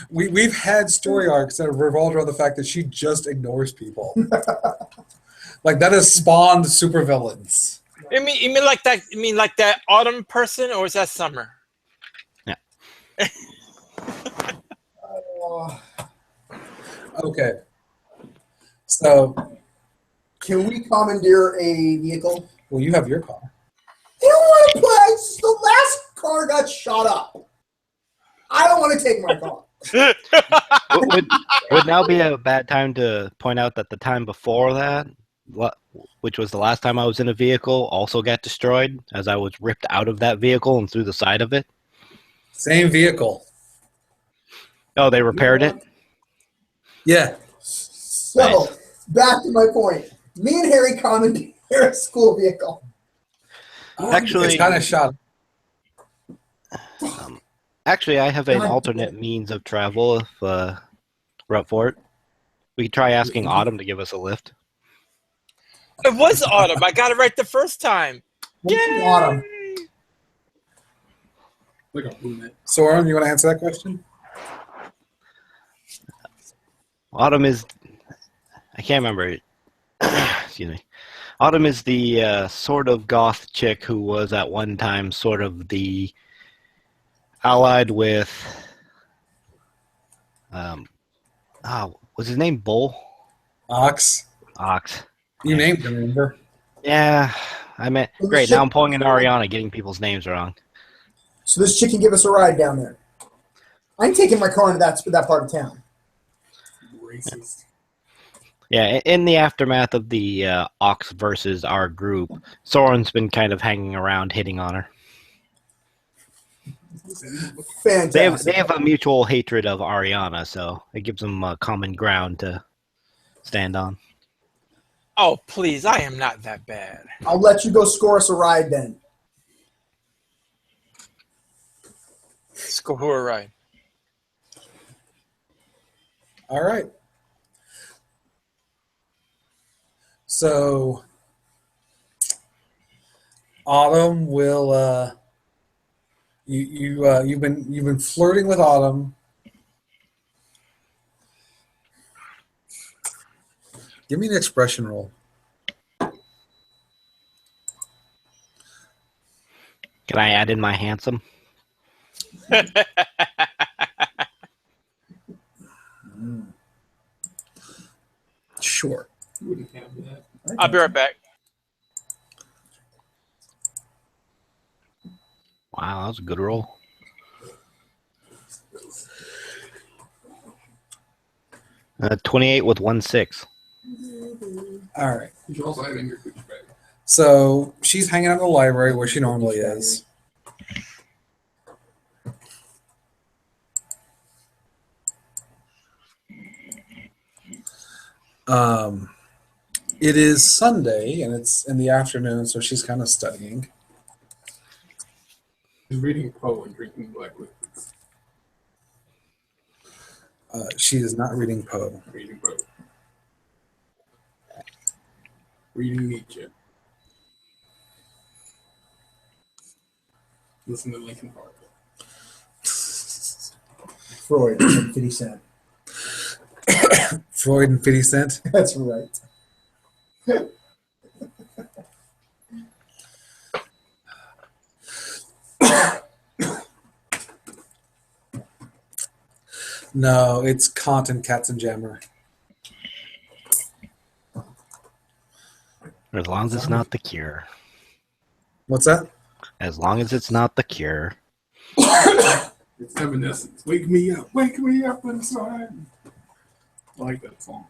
We've had story arcs that have revolved around the fact that she just ignores people. Like that has spawned supervillains. You mean like that? You mean like that autumn person, or is that summer? Oh, Okay. So, can we commandeer a vehicle? well, you have your car. I don't want to play. The last car got shot up. I don't want to take my car. would now be a bad time to point out that the time before that, which was the last time I was in a vehicle, also got destroyed as I was ripped out of that vehicle and through the side of it. Same vehicle. Oh, they repaired it? Yeah. So, Nice. back to my point. Me and Harry commandeered a school vehicle. Actually- it's kind of shot. Actually, I have an God alternate damn. means of travel if we're up for it. We could try asking Autumn to give us a lift. It was Autumn. I got it right the first time. Yay! Autumn. Like a brunette. So, Aaron, you want to answer that question? Autumn is... I can't remember. Excuse me. Autumn is the sort of goth chick who was at one time sort of the allied with... was his name Bull? Ox. Ox. You named him, remember? Yeah, I meant... Great, now I'm pulling in Ariana, getting people's names wrong. So this chick can give us a ride down there. I'm taking my car into that part of town. Racist. Yeah, in the aftermath of the Ox versus our group, Soren's been kind of hanging around, hitting on her. Fantastic. They have a mutual hatred of Ariana, so it gives them a common ground to stand on. Oh, please. I am not that bad. I'll let you go score us a ride then. Score who a ride. All right. So, Autumn will. You've been flirting with Autumn. Give me an expression roll. Can I add in my handsome? Sure. You wouldn't have that. I'll be right back. Wow, that was a good roll. Uh, 28 with 1-6. All right. You should also have it in your Gucci bag. So she's hanging out in the library where she normally is. It is Sunday and it's in the afternoon, so she's kind of studying. He's reading Poe and drinking black liquids. She is not reading Poe. Reading Poe. Reading Nietzsche. Listen to Linkin Park. Freud and 50 Cent. Freud and 50 Cent. That's right. No, it's Kant and Katzenjammer. As long as it's not the cure. What's that? As long as it's not the cure. It's Evanescence. Wake me up inside. I like that song.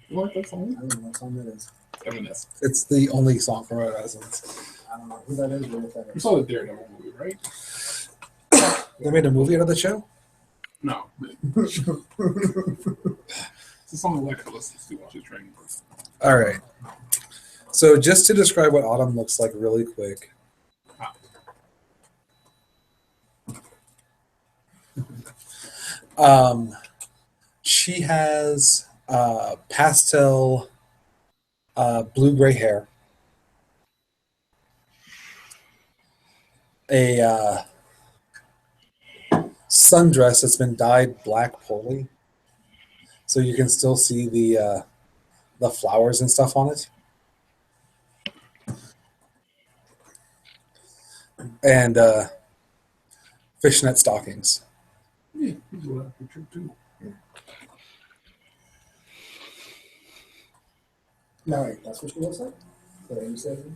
You like that song? I don't know what song that is. Evanescence. It's the only song from Evanescence. I don't know who that is or what that You is. saw the Daredevil movie, right? They made a movie out of the show? No. It's a song Alexa listens to while she's training. All right. So just to describe what Autumn looks like really quick. She has pastel blue-gray hair, a sundress that's been dyed black poly, so you can still see the flowers and stuff on it. And fishnet stockings. Yeah, he's a picture too. No, wait, that's what she looks like? Is that what you said?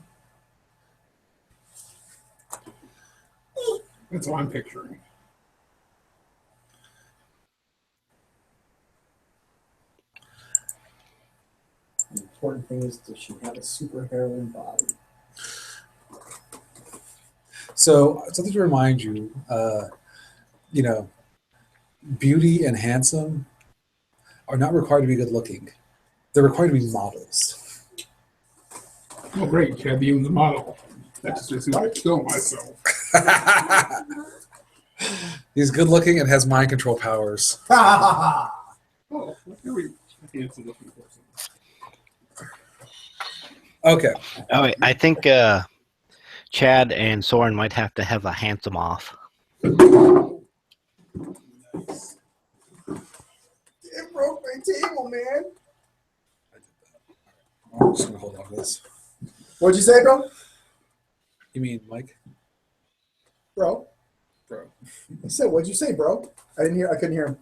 That's what I'm picturing. important thing is, does she have a superheroine body? So something to remind you, you know, beauty and handsome are not required to be good looking. They're required to be models. Oh, great. Chad being the model. That just makes me want to kill myself. He's good looking and has mind control powers. Oh, look, here we handsome looking person. Okay. Oh, wait, I think Chad and Soren might have to have a handsome off. It broke my table, man. I'm just gonna hold on to this. What'd you say, bro? You mean Mike? Bro. I said, what'd you say, bro? I couldn't hear him.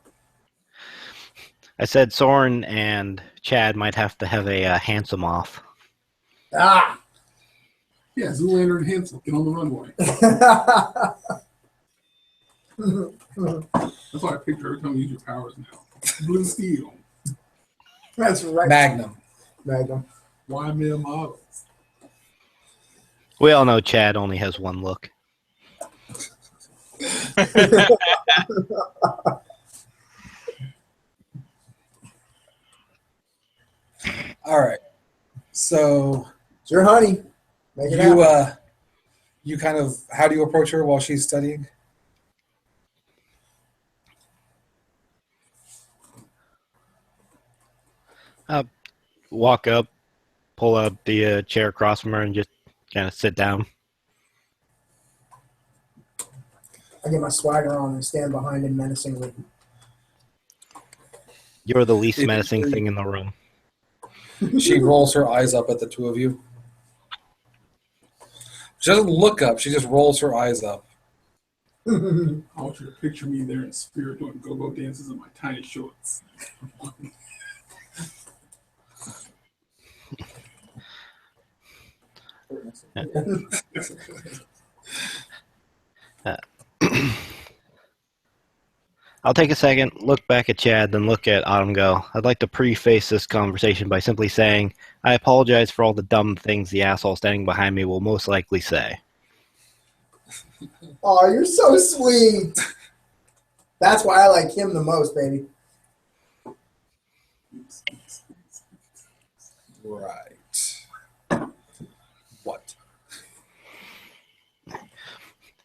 I said Soren and Chad might have to have a handsome off. Ah! Yeah, Zoolander and Hansel, get on the runway. That's why I picture every time you use your powers now. Blue Steel. That's right. Magnum. Why male models? We all know Chad only has one look. All right. So Sure, honey. Make it happen. you kind of, how do you approach her while she's studying? Walk up, pull up the chair across from her, and just kind of sit down. I get my swagger on and stand behind him menacingly. You're the least If menacing you- thing in the room. She rolls her eyes up at the two of you. She doesn't look up, she just rolls her eyes up. I want you to picture me there in spirit doing go-go dances in my tiny shorts. I'll take a second, look back at Chad, then look at Autumn go. I'd like to preface this conversation by simply saying, I apologize for all the dumb things the asshole standing behind me will most likely say. Oh, you're so sweet. That's why I like him the most, baby. Right. What?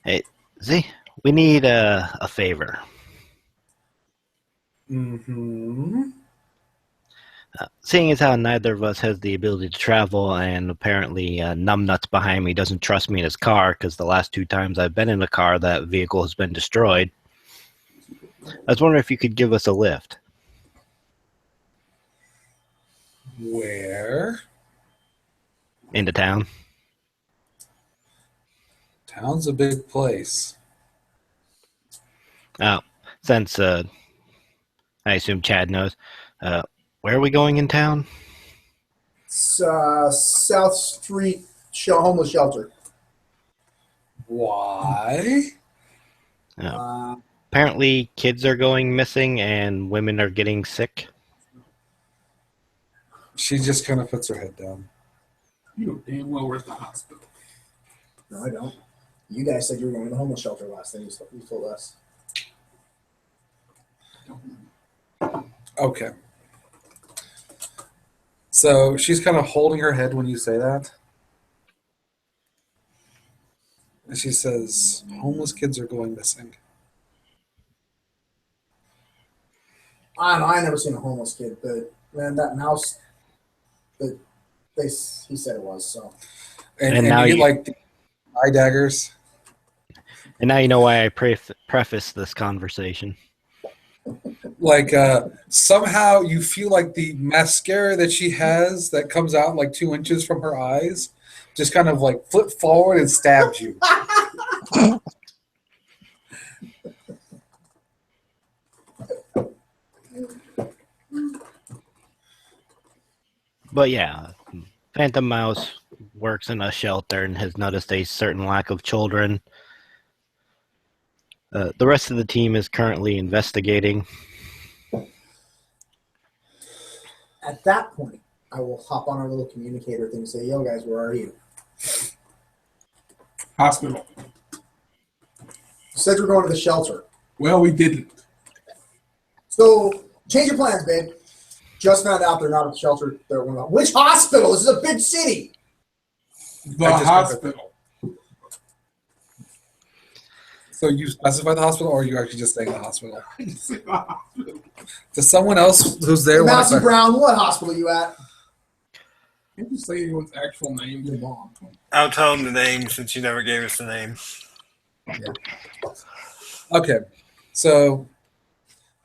Hey, Z, we need a favor. Mm-hmm. Seeing as how neither of us has the ability to travel, and apparently Numbnuts behind me doesn't trust me in his car because the last 2 times I've been in a car, that vehicle has been destroyed. I was wondering if you could give us a lift. Where? Into town. Town's a big place. Oh, since I assume Chad knows, where are we going in town? South Street homeless shelter. Why? Apparently kids are going missing and women are getting sick. She just kind of puts her head down. You know damn well where's the hospital. No, I don't. You guys said you were going to the homeless shelter last time. You told us. Okay. So she's kind of holding her head when you say that. And she says, homeless kids are going missing. I don't know. I never seen a homeless kid, but man, that mouse. But he said it was so. And now you you- get like the eye daggers. And now you know why I preface this conversation. Like somehow you feel like the mascara that she has that comes out like 2 inches from her eyes just kind of like flipped forward and stabbed you. But yeah, Phantom Mouse works in a shelter and has noticed a certain lack of children. The rest of the team is currently investigating. At that point, I will hop on our little communicator thing and say, "Yo, guys, where are you?" Hospital. You said we're going to the shelter. Well, we didn't. So change your plans, babe. Just found out they're not at the shelter. They're one of which hospital? This is a big city. The I just hospital. So you specify the hospital, or are you actually just saying the hospital? Does someone else who's there want Mousy to? Brown, what hospital you at? Can't you say anyone's actual name? Your mom. I'll tell him the name since you never gave us the name. Okay, so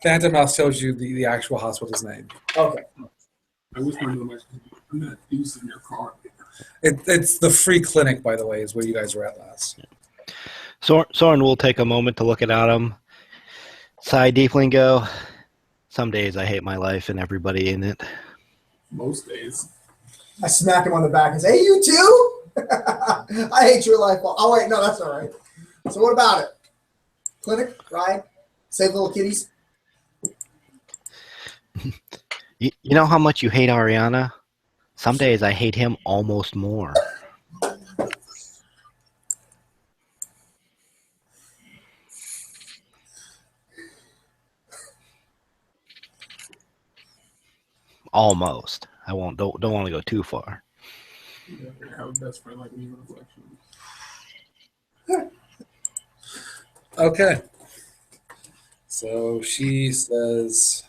Phantom Mouse tells you the actual hospital's name. Okay. I wish my mother I'm not using your car. It's the free clinic, by the way, is where you guys were at last. Soren will take a moment to look at Adam, sigh deeply, and go, "Some days I hate my life and everybody in it." Most days. I smack him on the back and say, "Hey, you too? I hate your life." Oh, wait, no, that's all right. So what about it? Clinic, ride, save little kitties? You know how much you hate Ariana? Some days I hate him almost more. Almost. I won't. Don't want to go too far. You never have a best friend like me. Reflection. Okay. So she says,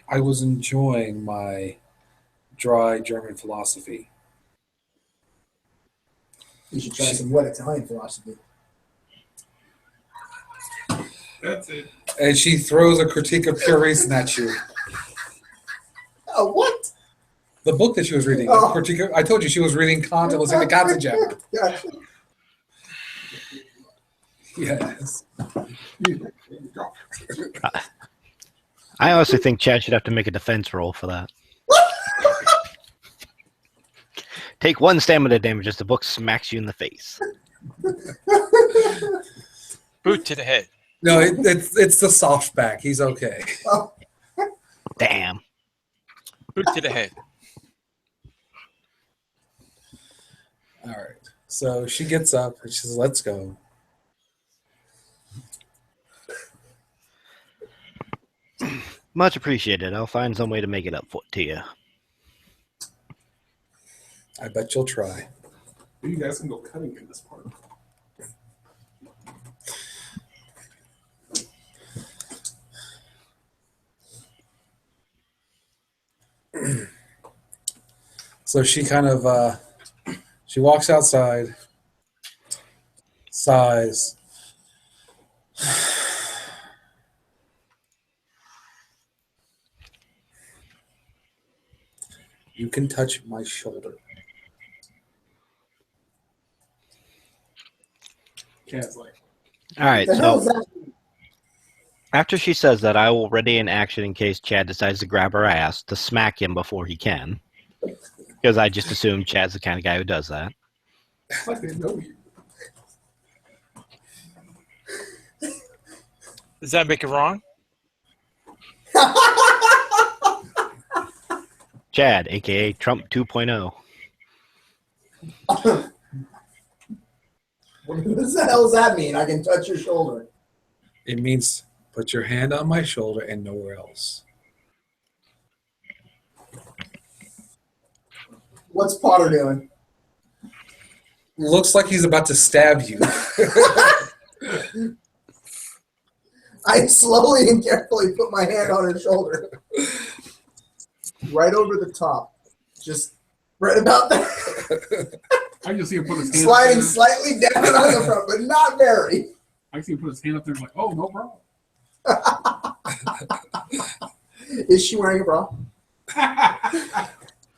"I was enjoying my dry German philosophy." You should try some wet Italian philosophy. That's it. And she throws a critique of pure reason at you. Oh, what? The book that she was reading. Oh. I told you she was reading Kant and listening to Katzenjammer. Gotcha. Yes. I honestly think Chad should have to make a defense roll for that. Take 1 stamina damage as the book smacks you in the face. Boot to the head. No, it's the soft back. He's okay. Oh, Damn. Boot to the head. All right. So she gets up and she says, "Let's go." Much appreciated. I'll find some way to make it up to you. I bet you'll try. You guys can go cutting in this part. So she kind of she walks outside, sighs. "You can touch my shoulder." Cat's like, All right, the hell is so that? after she says that, I will ready in action in case Chad decides to grab her ass to smack him before he can. Because I just assume Chad's the kind of guy who does that. like they know you. Does that make it wrong? Chad, a.k.a. Trump 2.0. What the hell does that mean? I can touch your shoulder. It means put your hand on my shoulder and nowhere else. What's Potter doing? Looks like he's about to stab you. I slowly and carefully put my hand on his shoulder. Right over the top. Just right about there. I just see him put his hand Sliding up there. slightly down on the front, but not very. I see him put his hand up there like, oh, no problem. Is she wearing a bra?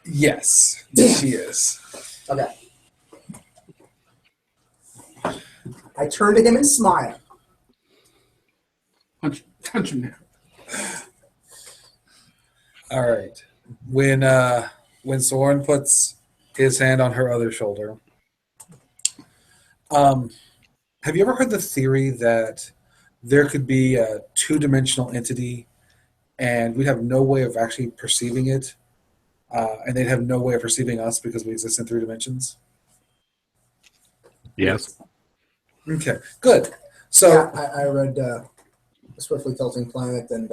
Yes, Damn. she is. Okay. I turn to him and smile. Punch him now. All right. When Soren puts his hand on her other shoulder, Have you ever heard the theory that there could be a two-dimensional entity and we'd have no way of actually perceiving it, and they'd have no way of perceiving us because we exist in 3 dimensions? Yes. Okay, good. So, yeah, I read Swiftly Tilting Planet and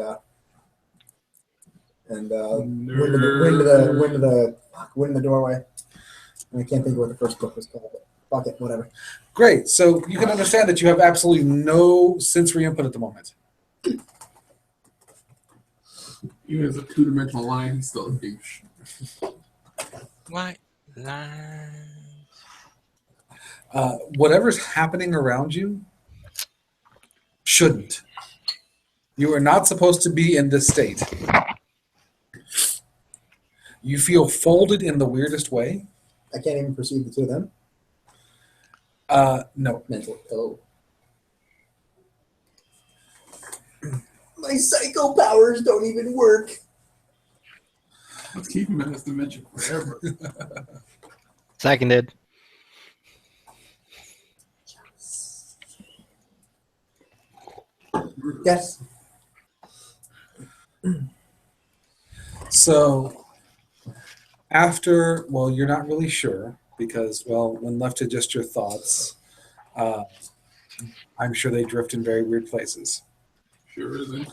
Wind in the Doorway. And I can't think of what the first book was called, but fuck it, whatever. great. So you can understand that you have absolutely no sensory input at the moment. Even as a 2-dimensional line, he's still a douche. White lines. Whatever's happening around you shouldn't. You are not supposed to be in this state. You feel folded in the weirdest way. I can't even perceive the two of them. No. Mental. Oh. My psycho powers don't even work. Let's keep him in this dimension forever. Seconded. Yes. So, after, well, you're not really sure because, well, when left to just your thoughts, I'm sure they drift in very weird places. Sure isn't.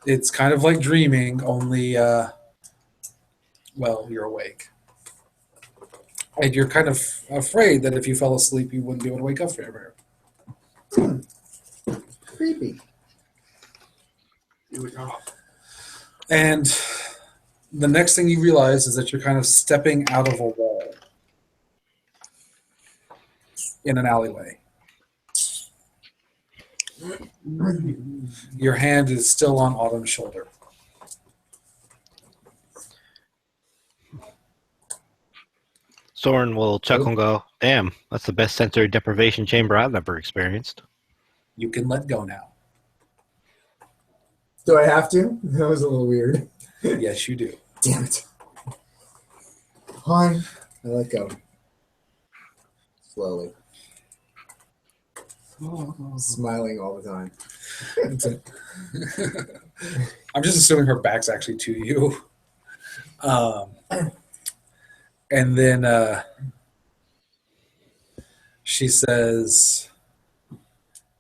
It's kind of like dreaming, only, well, you're awake. And you're kind of afraid that if you fell asleep, you wouldn't be able to wake up forever. Creepy. You're like, oh, And the next thing you realize is that you're kind of stepping out of a wall in an alleyway. Your hand is still on Autumn's shoulder. Soren will chuckle and go, damn, that's the best sensory deprivation chamber I've ever experienced. You can let go now. Do I have to? That was a little weird. Yes, you do. Damn it. Fine. I let go. Slowly. Smiling all the time. I'm just assuming her back's actually to you. And then she says,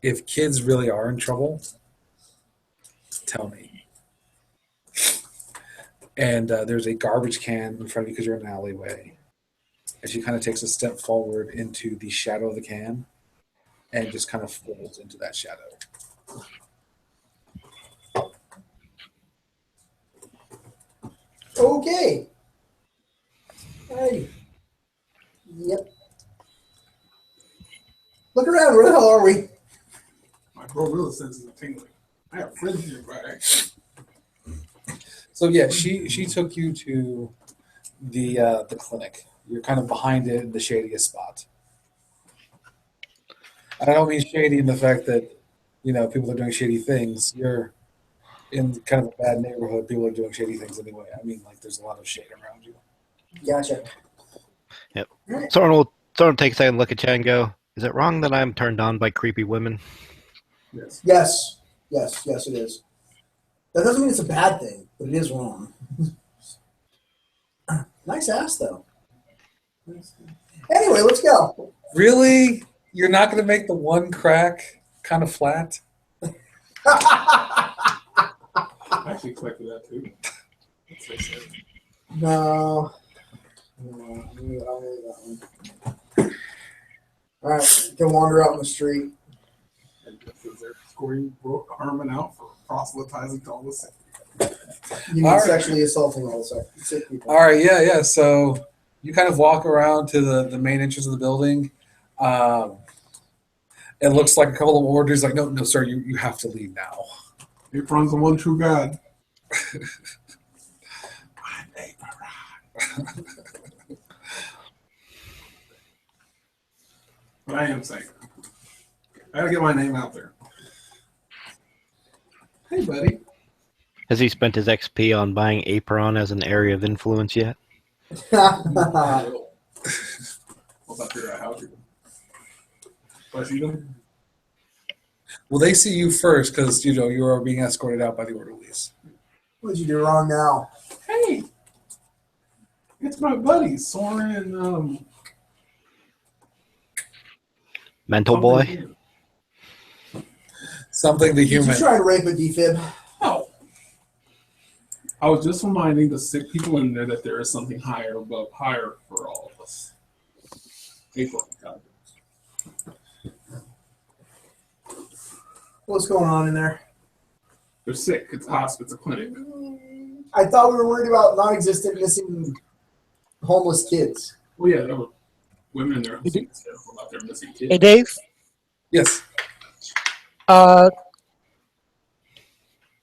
if kids really are in trouble, tell me. And there's a garbage can in front of you because you're in an alleyway. And she kind of takes a step forward into the shadow of the can and just kind of folds into that shadow. Okay. Hey. Yep. Look around. Where the hell are we? my Glorilla senses are tingling. I have friends in your bag. So yeah, she took you to the clinic. You're kind of behind it in the shadiest spot. I don't mean shady in the fact that, you know, people are doing shady things. You're in kind of a bad neighborhood. People are doing shady things anyway. I mean, like, there's a lot of shade around you. Gotcha. Soren will take a second look at you and go, is it wrong that I'm turned on by creepy women? Yes. Yes. Yes. Yes, it is. That doesn't mean it's a bad thing, but it is wrong. Nice ass, though. Anyway, let's go. Really? You're not going to make the one crack kind of flat? I actually collected that too. Let's face it. No. I'll leave that one. All right, you can wander out in the street. And they're scoring Brooke Harmon out for proselytizing to all the sick. You mean All right. sexually assaulting all the sick people. All right, yeah. So you kind of walk around to the main entrance of the building. It looks like a couple of orders, like, no, sir, you have to leave now. It runs the one true God. But I am saying, I gotta get my name out there. Hey, buddy. Has he spent his XP on buying Apron as an area of influence yet? Once I figure out how to. Do I see them? Well, they see you first because you are being escorted out by the orderlies. What did you do wrong now? Hey, it's my buddies, Soren and Mental boy. Something the Did you human. try to rape a defib? Oh. I was just reminding the sick people in there that there is something higher for all of us. April, God. What's going on in there? They're sick. It's a hospital, it's a clinic. I thought we were worried about non-existent missing homeless kids. Well, yeah, there were women in there who seemed careful about their missing kids. Hey, Dave. Yes.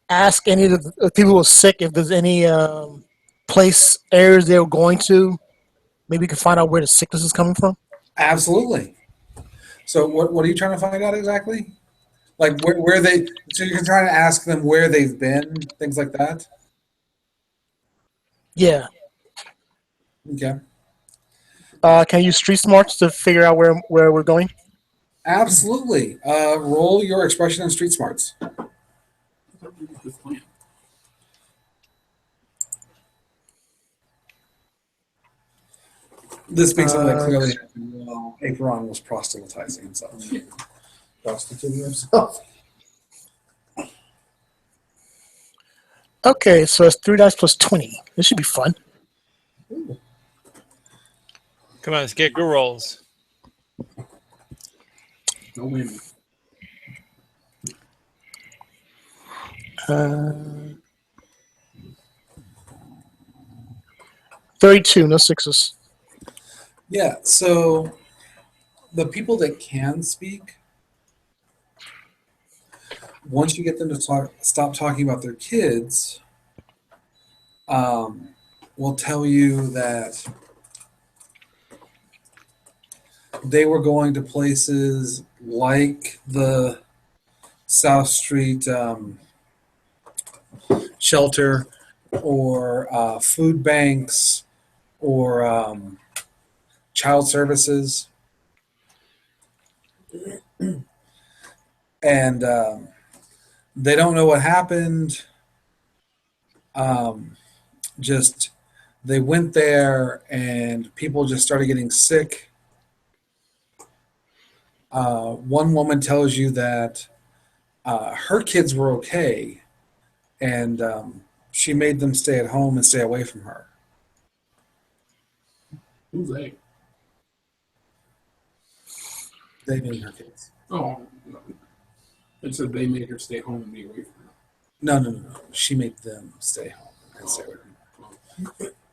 Ask any of the people who are sick if there's any place areas they were going to. Maybe we can find out where the sickness is coming from. Absolutely. So what are you trying to find out exactly? Like where they? So you're trying to ask them where they've been, things like that. Yeah. Okay. Can I use street smarts to figure out where we're going? Absolutely. Roll your expression and street smarts. This plan. This being something that clearly happened while Apron was proselytizing himself. Prostituting himself. Okay, so it's 3 dice plus 20. This should be fun. Come on, let's get good rolls. No women. 32, no sixes. Yeah, so the people that can speak, once you get them to stop talking about their kids, will tell you that they were going to places like the South Street shelter or food banks or child services. And they don't know what happened. Just they went there and people just started getting sick. One woman tells you that her kids were okay, and she made them stay at home and stay away from her. Who's they? They being her kids. Oh, no. They said they made her stay home and be away from her. No. She made them stay home and stay away from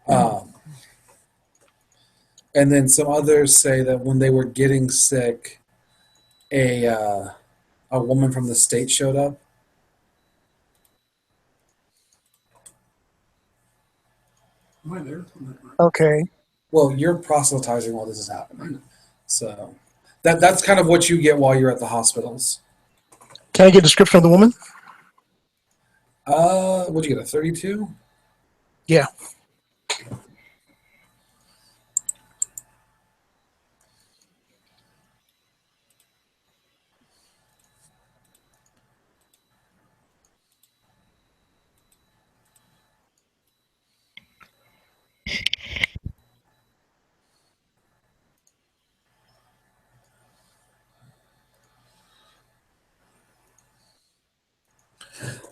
her. And then some others say that when they were getting sick, a woman from the state showed up. Am I there? Okay. Well, you're proselytizing while this is happening, so that's kind of what you get while you're at the hospitals. Can I get a description of the woman? What'd you get, a 32? Yeah.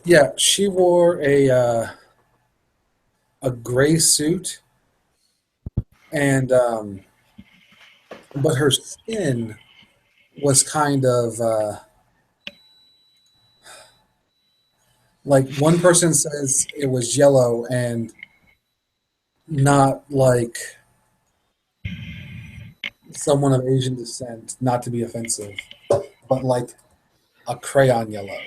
Yeah, she wore a gray suit, and but her skin was kind of like one person says it was yellow and not like someone of Asian descent, not to be offensive, but like a crayon yellow.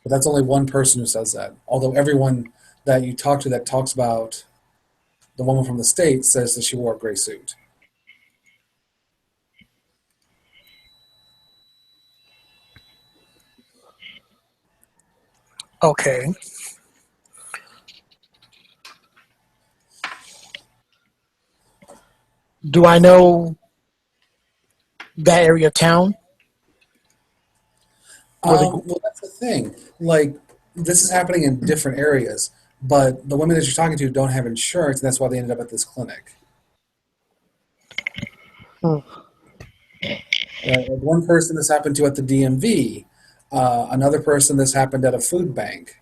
But that's only one person who says that. Although everyone that you talk to that talks about the woman from the States says that she wore a gray suit. Okay. Do I know that area of town? Were they- Well, that's the thing. Like, this is happening in different areas, but the women that you're talking to don't have insurance, and that's why they ended up at this clinic. Hmm. One person this happened to at the DMV, another person this happened at a food bank.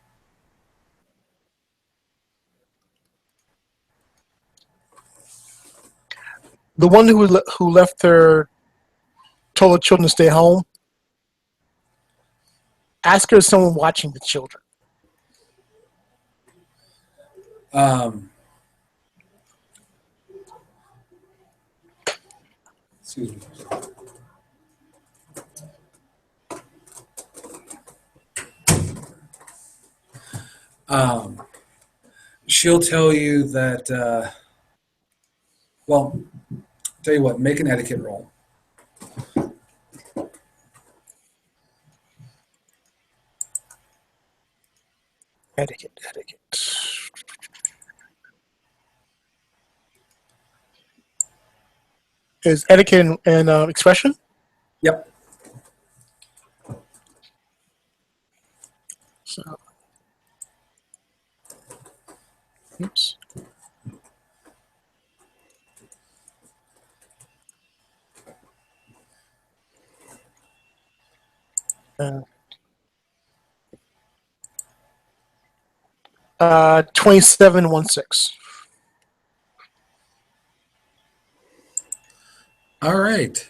The one who left her, told her children to stay home. Ask her if someone watching the children. Excuse me. She'll tell you that, well, tell you what, make an etiquette roll. Etiquette. Is etiquette and expression? Yep. So, oops. Uh, 2716. All right.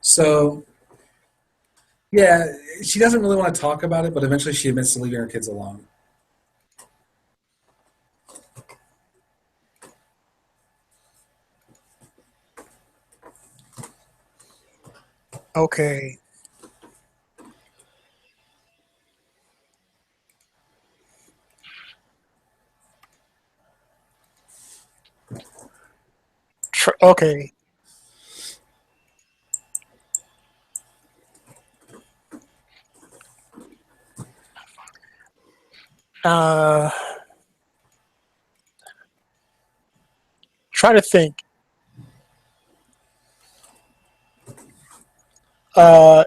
So, yeah, she doesn't really want to talk about it, but eventually she admits to leaving her kids alone. Okay. Okay. Try to think.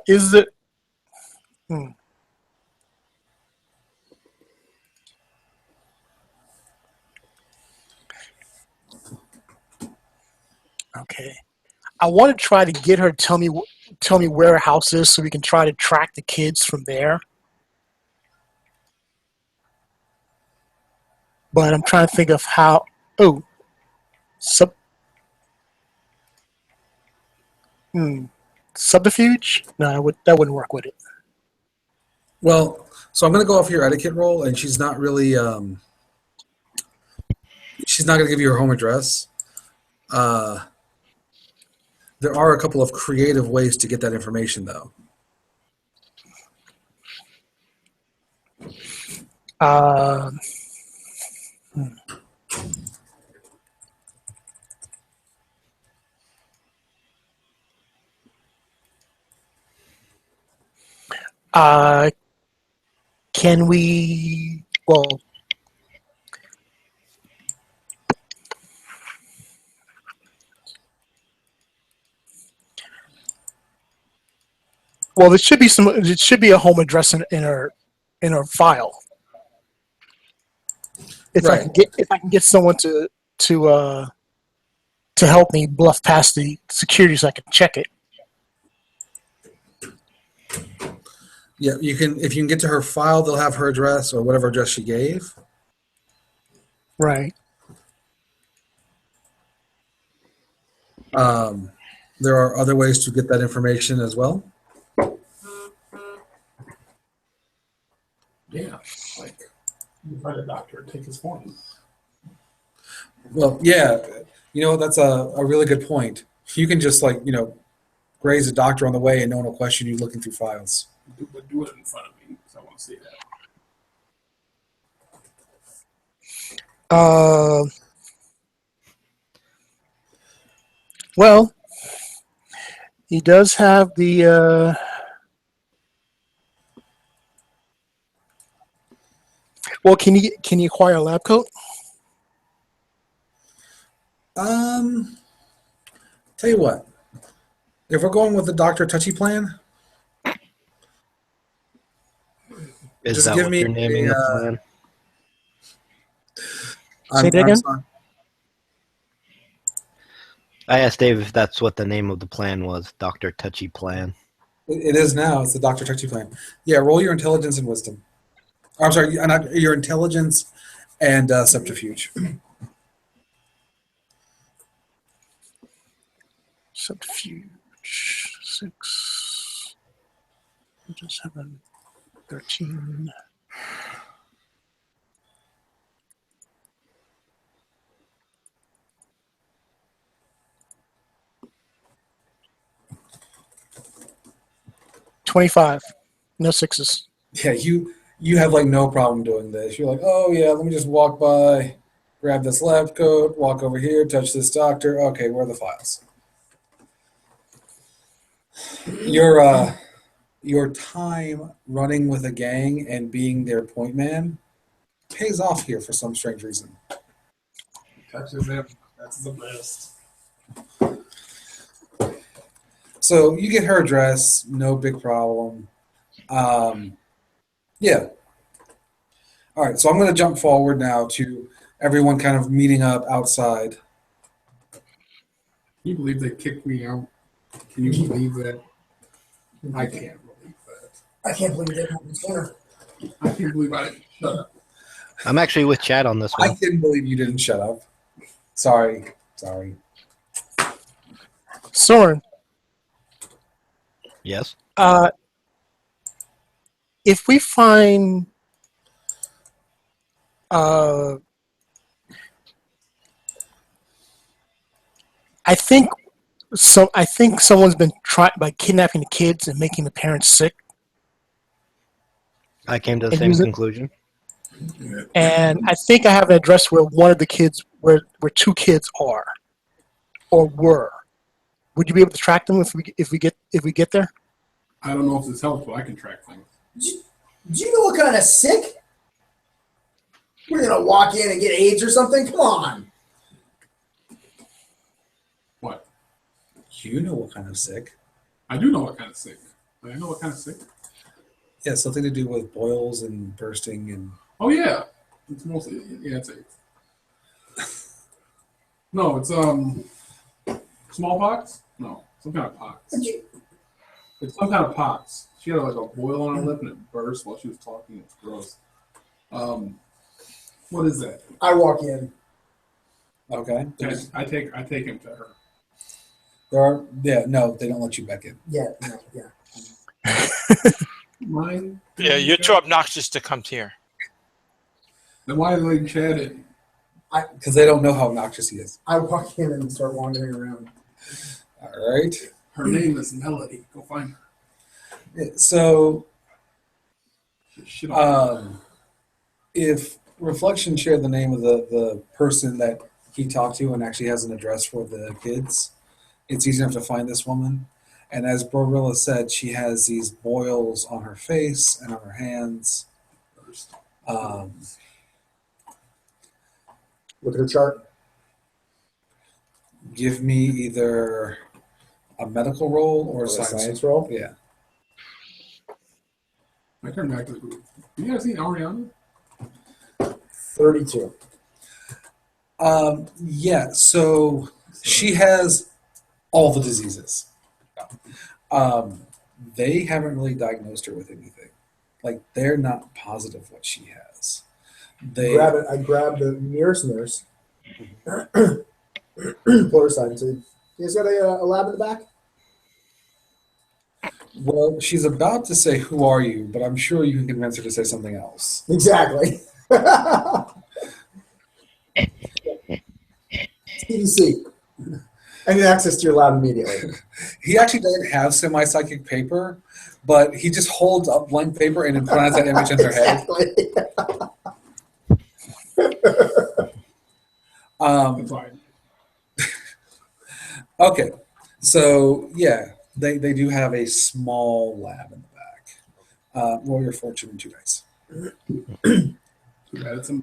Is it? Okay. I want to try to get her to tell me where her house is so we can try to track the kids from there. But I'm trying to think of how. Oh, subterfuge? No, that wouldn't work with it. Well, so I'm going to go off your etiquette roll, and she's not really, she's not going to give you her home address. There are a couple of creative ways to get that information, though. Can we? Well, there should be some. It should be a home address in her file. If Right. I can get someone to help me bluff past the security so I can check it. Yeah, you can. If you can get to her file, they'll have her address or whatever address she gave. Right. There are other ways to get that information as well. Yeah, like you find a doctor and take his form. Well, yeah, that's a really good point. You can just graze a doctor on the way, and no one will question you looking through files. Do it in front of me because I want to see that. Well, he does have the. Well, can you acquire a lab coat? Tell you what, if we're going with the Dr. Touchy plan, Is Just that give what me you're naming a, the plan? Say that again? sorry. I asked Dave if that's what the name of the plan was. Dr. Touchy Plan. It is now. It's the Dr. Touchy plan. Yeah, roll your intelligence and wisdom. I'm sorry, not your intelligence and subterfuge. Subterfuge. 6. 7. 13. $25. No 6s. Yeah, you have like no problem doing this. You're like, oh yeah, let me just walk by, grab this lab coat, walk over here, touch this doctor. Okay, where are the files? Your time running with a gang and being their point man pays off here for some strange reason. Touches him. That's the best. So you get her address, no big problem. Yeah. All right, so I'm going to jump forward now to everyone kind of meeting up outside. Can you believe they kicked me out? Can you believe that? I can't believe that. I can't believe it happened sooner. I can't believe I didn't shut up. I'm actually with Chad on this I one. couldn't believe you didn't shut up. Sorry. Soren, Yes. if we find I think someone's been trying by kidnapping the kids and making the parents sick. I came to the And same use it- conclusion. And I think I have an address where one of the kids, where 2 kids are, or were. Would you be able to track them if we get there? I don't know if this helps, but I can track things. Do you know what kind of sick? We're gonna walk in and get AIDS or something? Come on. What? You know what kind of sick. I do know what kind of sick. I know what kind of sick. Yeah, something to do with boils and bursting and Oh yeah, it's mostly it's AIDS. No, it's smallpox. No, some kind of pox. It's some kind of pox. She had like a boil on her lip and it burst while she was talking. It's gross. What is that? I walk in. okay. I take him to her. No, they don't let you back in. Yeah, no, yeah. Mine. Yeah, you're too obnoxious to come here. Then why are they letting Chad in? Because they don't know how obnoxious he is. I walk in and start wandering around. All right. Her name is Melody. Go find her. So, Shit on if Reflection shared the name of the person that he talked to and actually has an address for the kids, it's easy enough to find this woman. And as Borilla said, she has these boils on her face and on her hands. Look at her chart. Give me either a medical roll or a science. roll. Yeah. I turn back to the group. You guys seen Ariana? 32. Yeah, so she has all the diseases. They haven't really diagnosed her with anything. Like, they're not positive what she has. Grab it. I grab the nearest nurse. Pull her aside and say, "You guys got a lab in the back?" Well, she's about to say, "Who are you?" But I'm sure you can convince her to say something else. Exactly. CDC. I need access to your lab immediately. He actually doesn't have semi-psychic paper, but he just holds up blank paper and implants that image in their head. Exactly. That's fine. Okay, so yeah, they do have a small lab in the back. Roll your fortune in 2 dice. Too bad it's a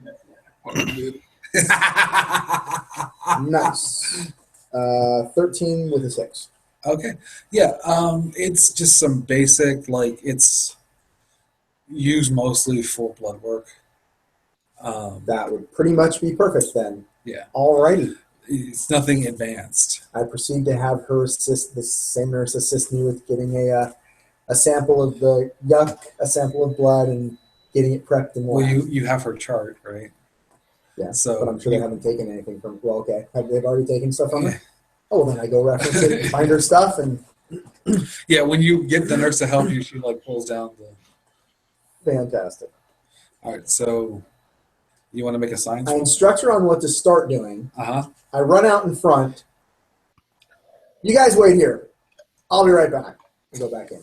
Nice. 13 with a 6. Okay. Yeah. It's just some basic, like, it's used mostly for blood work. That would pretty much be perfect then. Yeah. Alrighty. It's nothing advanced. I proceed to have her assist, the same nurse assist me with getting a sample of the yuck, a sample of blood, and getting it prepped and Well, lab. you have her chart, right? Yeah, So but I'm sure they haven't taken anything from. Well, okay, they've already taken stuff from her. Oh, well, then I go reference it, find her stuff, and Yeah, when you get the nurse to help you, she like pulls down the. fantastic. All right, so you want to make a science? I instruct her on what to start doing. Uh huh. I run out in front. You guys wait here. I'll be right back. I go back in.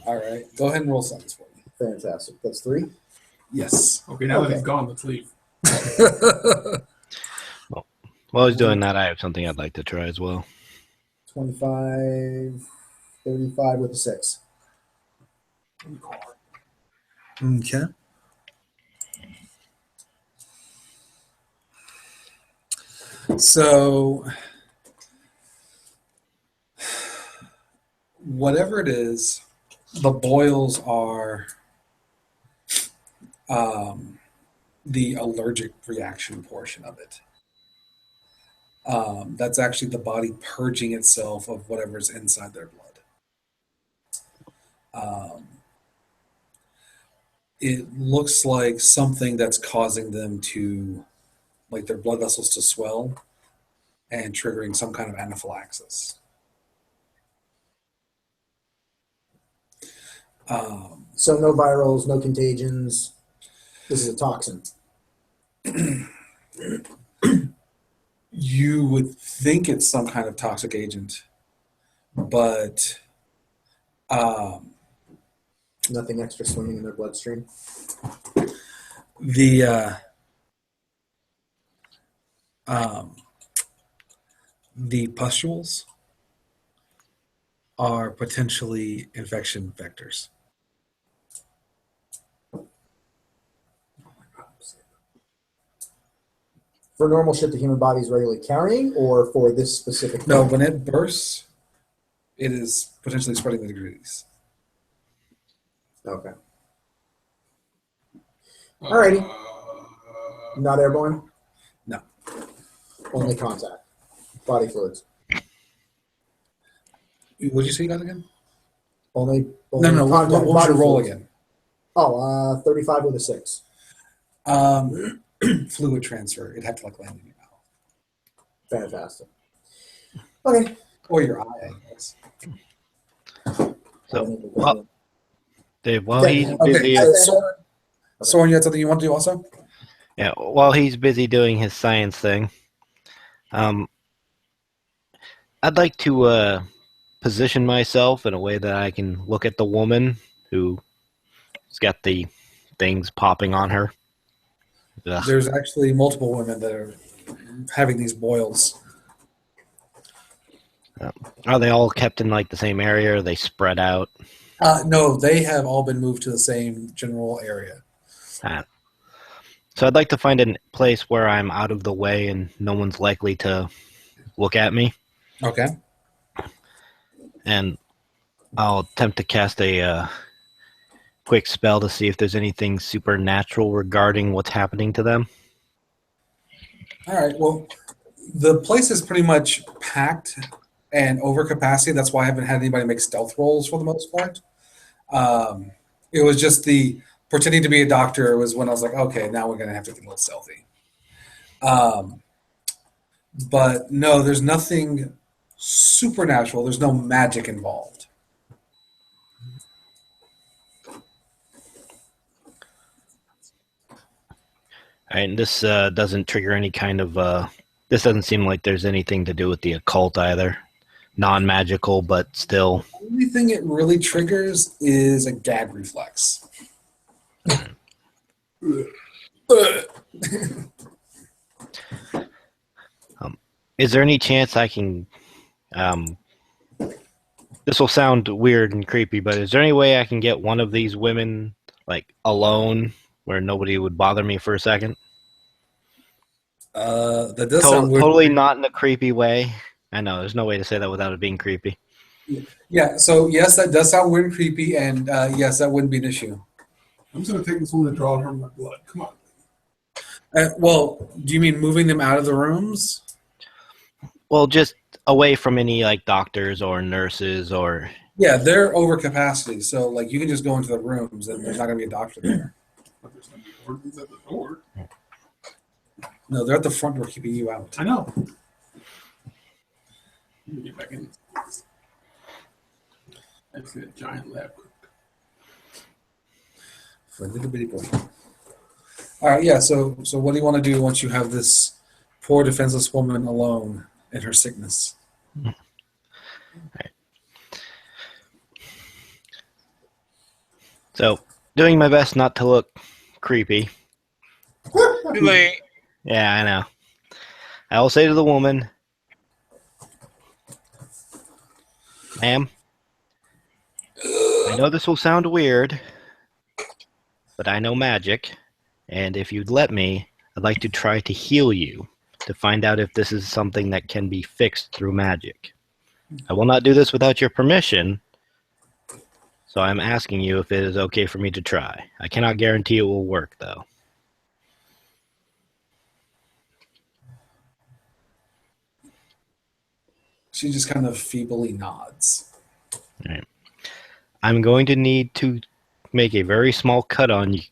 All right, go ahead and roll science for me. Fantastic. That's 3. Yes. Okay, now that Okay. he's gone, let's leave. While he's doing that, I have something I'd like to try as well. 25, 35 with a 6. Okay. So, whatever it is, the boils are the allergic reaction portion of it. That's actually the body purging itself of whatever's inside their blood. It looks like something that's causing them to, like their blood vessels to swell and triggering some kind of anaphylaxis. So no virals, no contagions. This is a toxin. You would think it's some kind of toxic agent, but Nothing extra swimming in their bloodstream. the pustules are potentially infection vectors. For normal shit the human body is regularly carrying, or for this specific No, thing? when it bursts, it is potentially spreading the disease. Okay. Alrighty. Not airborne? No. Only contact. Body fluids. What did you say you got again? Only No, what contact, was your body roll fluids. again? Oh, 35 with a 6. Fluid transfer. It'd have to like land in your mouth. Fantastic. Okay. Or your eye, I guess. So, well, Dave, while Okay, he's Okay, busy, Soren, you had something you want to do also? yeah, while he's busy doing his science thing, I'd like to position myself in a way that I can look at the woman who's got the things popping on her. Ugh. There's actually multiple women that are having these boils. Are they all kept in like the same area? Or are they spread out? No, they have all been moved to the same general area. So I'd like to find a place where I'm out of the way and no one's likely to look at me. Okay. And I'll attempt to cast a quick spell to see if there's anything supernatural regarding what's happening to them. All right. Well, the place is pretty much packed and over capacity. That's why I haven't had anybody make stealth rolls for the most part. It was just the pretending to be a doctor was when I was like, okay, now we're going to have to get a little stealthy. But no, there's nothing supernatural. There's no magic involved. And this doesn't trigger any kind of. This doesn't seem like there's anything to do with the occult either. Non-magical, but still. The only thing it really triggers is a gag reflex. Is there any chance I can? This will sound weird and creepy, but is there any way I can get one of these women like alone, where nobody would bother me for a second? That does sound weird. Totally not in a creepy way. I know. There's no way to say that without it being creepy. Yeah, so yes, that does sound weird and creepy, and yes, that wouldn't be an issue. I'm just gonna take this woman and draw her my blood. Come on. Well, do you mean moving them out of the rooms? Well, just away from any like doctors or nurses or. Yeah, they're over capacity, so like you can just go into the rooms and there's not gonna be a doctor there. But there's gonna be organs at the door. No, they're at the front door keeping you out. I know. Let me get back in. Actually, a giant lab coat. For a little bitty boy. All right, yeah. So what do you want to do once you have this poor defenseless woman alone in her sickness? So, doing my best not to look creepy. Too late. Yeah, I know. I will say to the woman, "Ma'am, I know this will sound weird, but I know magic, and if you'd let me, I'd like to try to heal you to find out if this is something that can be fixed through magic. I will not do this without your permission, so I'm asking you if it is okay for me to try. I cannot guarantee it will work, though." She just kind of feebly nods. All right. I'm going to need to make a very small cut on you.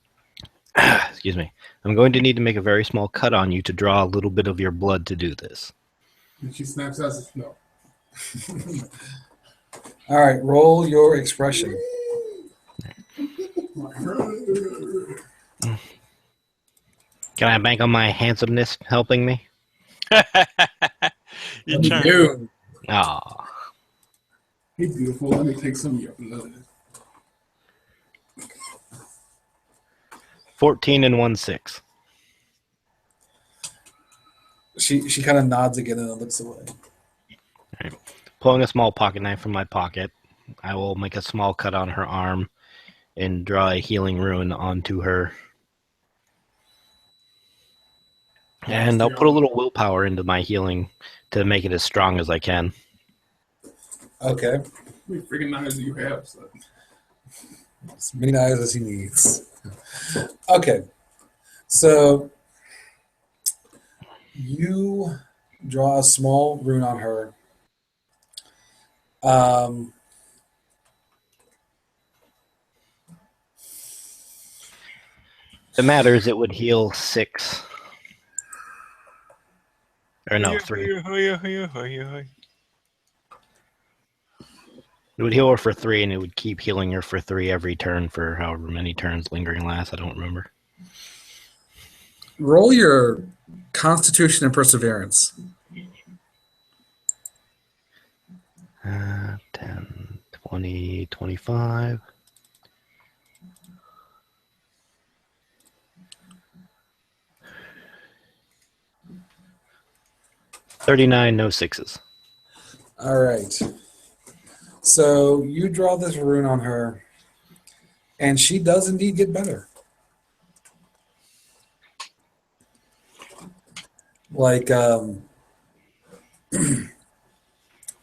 Excuse me. I'm going to need to make a very small cut on you to draw a little bit of your blood to do this. And she snaps out and says, no. All right, roll your expression. Can I bank on my handsomeness helping me? You turn. No. Aw. Hey, beautiful. Let me take some of your blood. 14 and 1/6. She kind of nods again and then looks away. Pulling a small pocket knife from my pocket, I will make a small cut on her arm and draw a healing rune onto her. And I'll put a little willpower into my healing to make it as strong as I can. Okay. How many freaking knives do you have, son? As many eyes as he needs. Okay. So you draw a small rune on her. If it matters, it would heal 6. Or no, 3. It would heal her for 3, and it would keep healing her for 3 every turn for however many turns lingering lasts. I don't remember. Roll your Constitution and Perseverance. 10, 20, 25. $39, no 6s. All right. So you draw this rune on her, and she does indeed get better. Like, the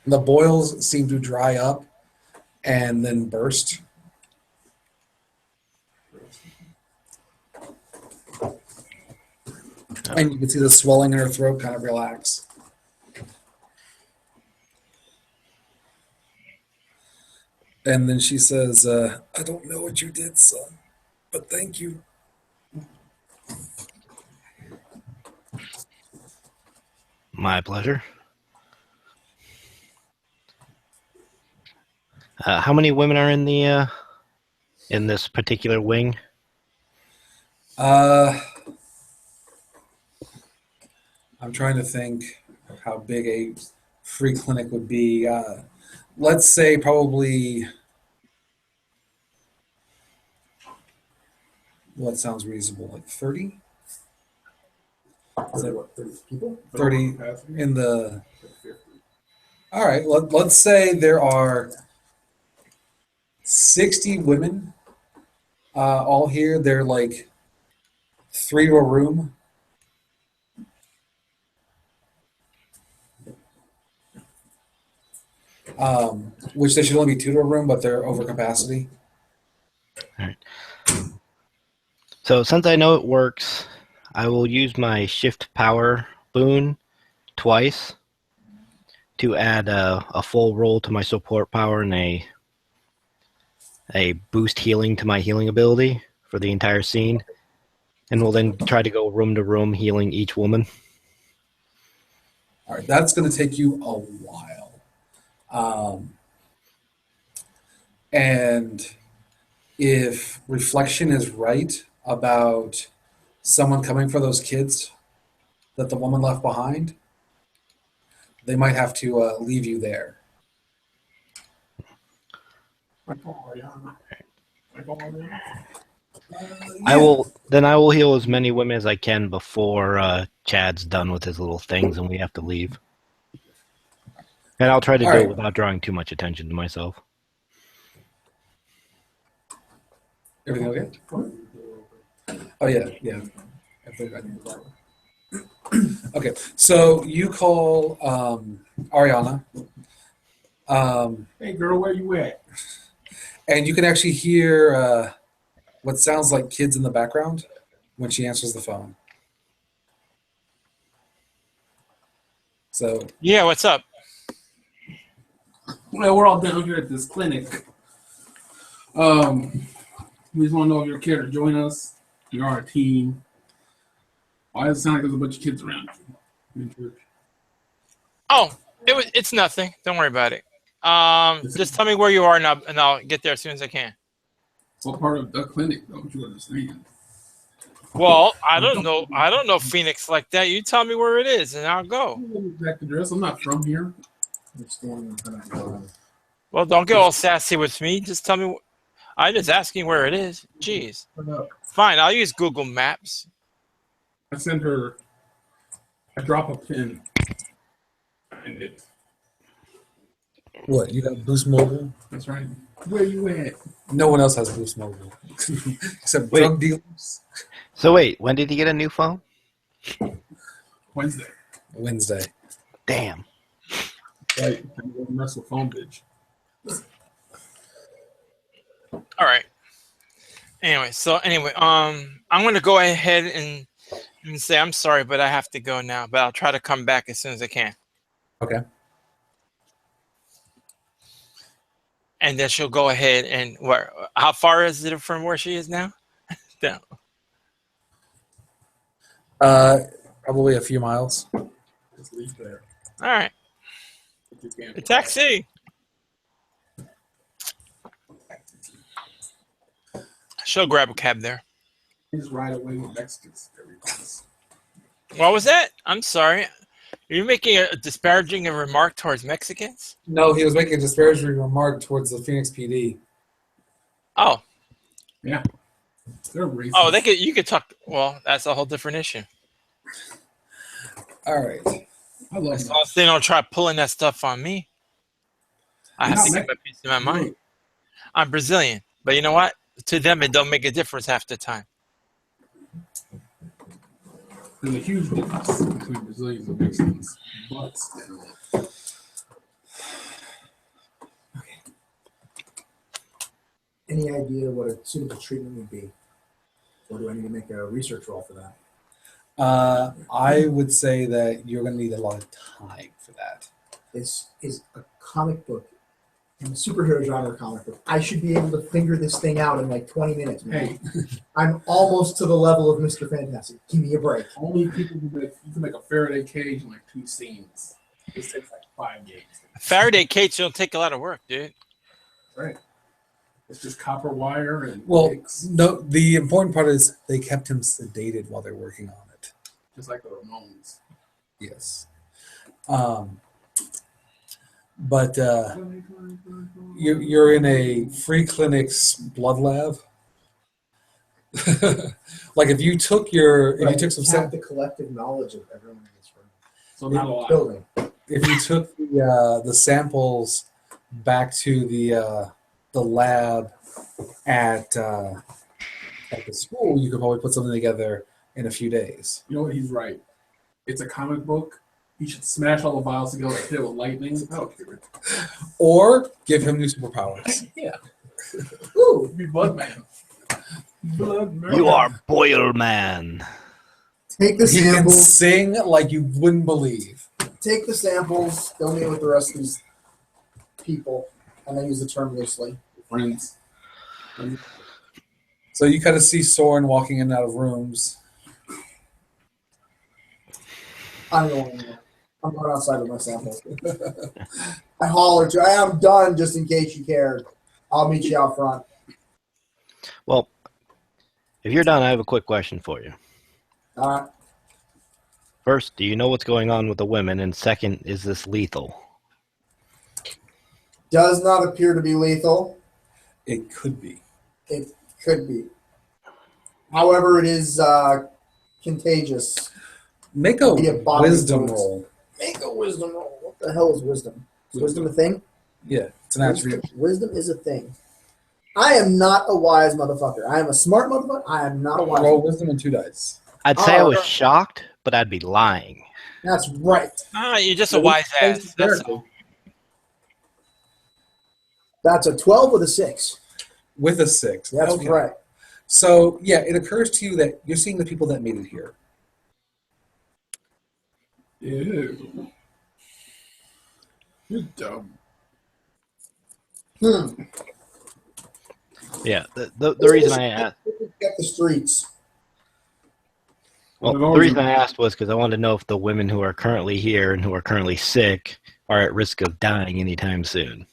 boils seem to dry up and then burst. And you can see the swelling in her throat kind of relax. And then she says, I don't know what you did, son, but thank you. My pleasure. How many women are in the in this particular wing? I'm trying to think of how big a free clinic would be. Let's say probably, what sounds reasonable, like 30? Is that What, 30 people? 30 in the... All right, let's say there are 60 women all here. They're like 3 to a room. which they should only be 2 to a room, but they're over capacity. So since I know it works, I will use my shift power boon twice to add a full roll to my support power and a boost healing to my healing ability for the entire scene. And we'll then try to go room to room healing each woman. All right, that's going to take you a while. And if reflection is right about someone coming for those kids that the woman left behind, they might have to leave you there. I will heal as many women as I can before Chad's done with his little things and we have to leave. And I'll try to All do right. it without drawing too much attention to myself. Everything okay? Oh, yeah. I think I need that. Okay, so you call Ariana. Hey, girl, where you at? And you can actually hear what sounds like kids in the background when she answers the phone. So, Yeah, what's up? Well, we're all down here at this clinic. We just want to know if you care to join us. You're our team. Why does it sound like there's a bunch of kids around you in church? Oh, it's nothing. Don't worry about it. Just tell me where you are and I'll get there as soon as I can. It's all part of the clinic, don't you understand? Well, I don't know Phoenix like that. You tell me where it is and I'll go. Exact address. I'm not from here. Well, don't get all sassy with me. Just tell me. I'm just asking where it is. Jeez. Fine, I'll use Google Maps. I send her. I drop a pin. And it. what? You got Boost Mobile? That's right. Where you at? No one else has Boost Mobile except Wait. drug dealers. So wait, when did he get a new phone? Wednesday. Wednesday. Damn. Right. I'm gonna mess with phone bitch. All right. Anyway, I'm gonna go ahead and say I'm sorry, but I have to go now. But I'll try to come back as soon as I can. Okay. And then she'll go ahead and how far is it from where she is now? Down. Probably a few miles. Just leave there. All right. You can't. A taxi. She'll grab a cab there. Just ride away with Mexicans. Every place. What was that? I'm sorry. Are you making a disparaging remark towards Mexicans? No, he was making a disparaging remark towards the Phoenix PD. Oh. Yeah. They're racist. Oh, you could talk. Well, that's a whole different issue. All right. I love As long as they don't try pulling that stuff on me, I have to get my piece of my mind. I'm Brazilian, but you know what? To them, it don't make a difference half the time. There's a huge difference between Brazilians and Mexicans. But still. Any idea what a suitable treatment would be? Or do I need to make a research roll for that? I would say that you're going to need a lot of time for that. Is a comic book and a superhero genre comic book. I should be able to figure this thing out in like 20 minutes, man. Hey, I'm almost to the level of Mr. Fantastic. Give me a break. only people who make, you can make a Faraday cage in like 2 scenes. This takes like 5 games. Faraday cage don't take a lot of work, dude. Right. It's just copper wire and Well, wicks, no, the important part is they kept him sedated while they're working on it. just like the Ramones. Yes. But you're in a free clinic's blood lab. Like if you took some have the collective knowledge of everyone in this room. So not a lot. Building. if you took the samples back to the lab at the school, you could probably put something together in a few days. You know what? He's right. It's a comic book, He should smash all the vials together, hit with lightning. Okay. Or give him new superpowers. Yeah. Ooh, Be Blood Man. Blood Man. You are Boil Man. take the He can samples. sing like you wouldn't believe. Take the samples. Donate with the rest of these people, and I use the term loosely. Friends. So you kind of see Soren walking in and out of rooms. I'm going anywhere. I'm going outside with my samples. I hollered to you. I'm done, just in case you cared. I'll meet you out front. Well, if you're done, I have a quick question for you. All right. First, do you know what's going on with the women? And second, is this lethal? Does not appear to be lethal. It could be. It could be. However, it is contagious. Make a Be a bodily wisdom influence. roll. Make a wisdom roll. What the hell is wisdom? Is wisdom a thing? Yeah, it's an attribute. Wisdom is a thing. I am not a wise motherfucker. I am a smart motherfucker. I am not a wise Roll motherfucker. wisdom and 2 dice. I'd say I Oh, was okay. shocked, but I'd be lying. That's right. Ah, you're just a wise ass. That's all. That's a 12 with a 6. With a 6. That's Okay. right. So, yeah, it occurs to you that you're seeing the people that made it here. Ew. You're dumb. Yeah, the reason I asked, Get the streets. well, the reason I asked was because I wanted to know if the women who are currently here and who are currently sick are at risk of dying anytime soon.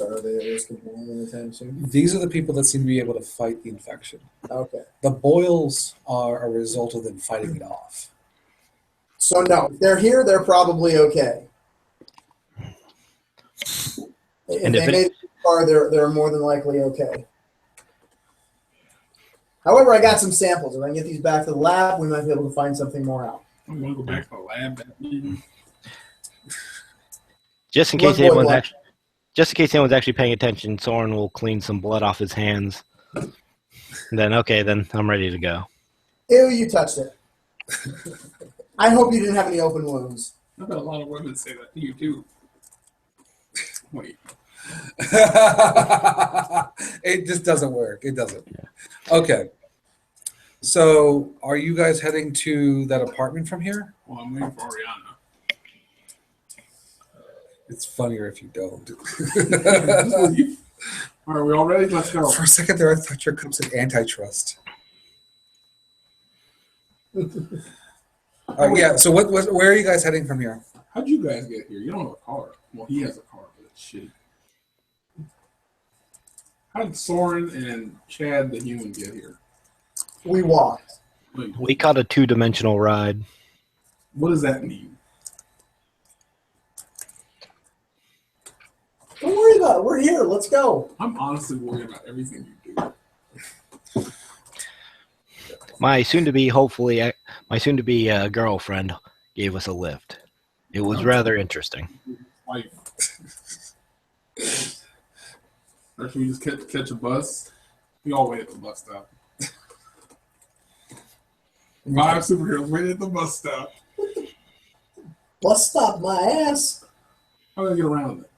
Are they at risk of dying anytime soon? These are the people that seem to be able to fight the infection. Okay. The boils are a result of them fighting it off. So no, if they're here, they're probably okay. If And they if it- made it too far, they're more than likely okay. However, I got some samples. If I can get these back to the lab, we might be able to find something more out. I'm going to go back to the lab. Just in Blood case anyone's boil. actually paying attention, Soren will clean some blood off his hands. And then I'm ready to go. Ew, you touched it. I hope you didn't have any open wounds. I've had a lot of women say that to you, too. Wait. It just doesn't work. It doesn't. Okay. So, are you guys heading to that apartment from here? Well, I'm waiting for Ariana. It's funnier if you don't. All right, we all ready? Let's go. For a second there, I thought your cup said antitrust. Yeah. So, where are you guys heading from here? How'd you guys get here? You don't have a car. Well, he has a car, but it's shitty. How did Soren and Chad the human get here? We walked. Wait, We caught a 2-dimensional ride. what does that mean? Don't worry about it. We're here. Let's go. I'm honestly worried about everything you do. My soon-to-be girlfriend gave us a lift. It was rather interesting. Wife. Or should we just catch a bus? We all wait at the bus stop. 5 superheroes waiting at the bus stop. Bus stop my ass. How do I get around it?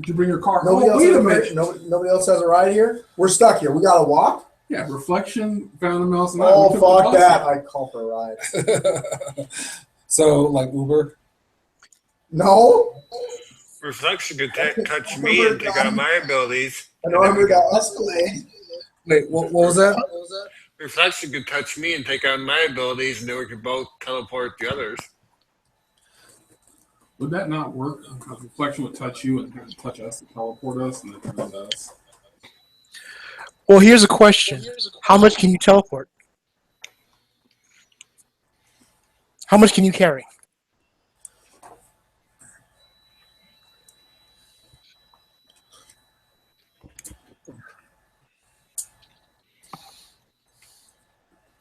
Did you bring your car? Nobody, Oh, else wait has a a minute. nobody else has a ride here. We're stuck here. We gotta walk. Yeah, Reflection found him else. Oh fuck that! I call for a ride. So, like Uber? No, Reflection could touch me and take out my abilities. an armored Escalade. Wait, what was that? Reflection could touch me and take out my abilities, and then we could both teleport the others. Would that not work? Because Reflection would touch you and touch us and teleport us and then turn into us. Well, here's a question: how much can you teleport? How much can you carry?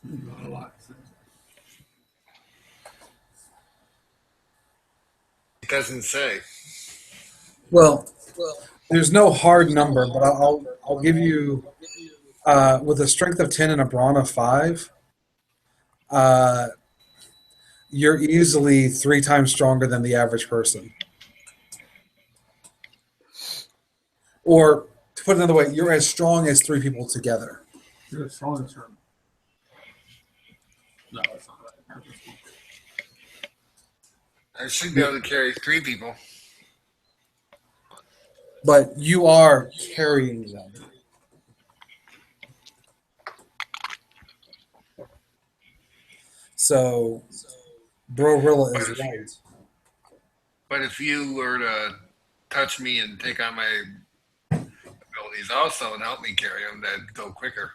Not a lot. It doesn't say. Well, there's no hard number, but I'll give you with a strength of 10 and a brawn of 5. you're easily 3 times stronger than the average person. Or to put it another way, you're as strong as 3 people together. You're a strong term. No, that's not right. I should be able to carry 3 people. But you are carrying them. So, Brorilla is right. But if you were to touch me and take on my abilities also and help me carry them, that'd go quicker.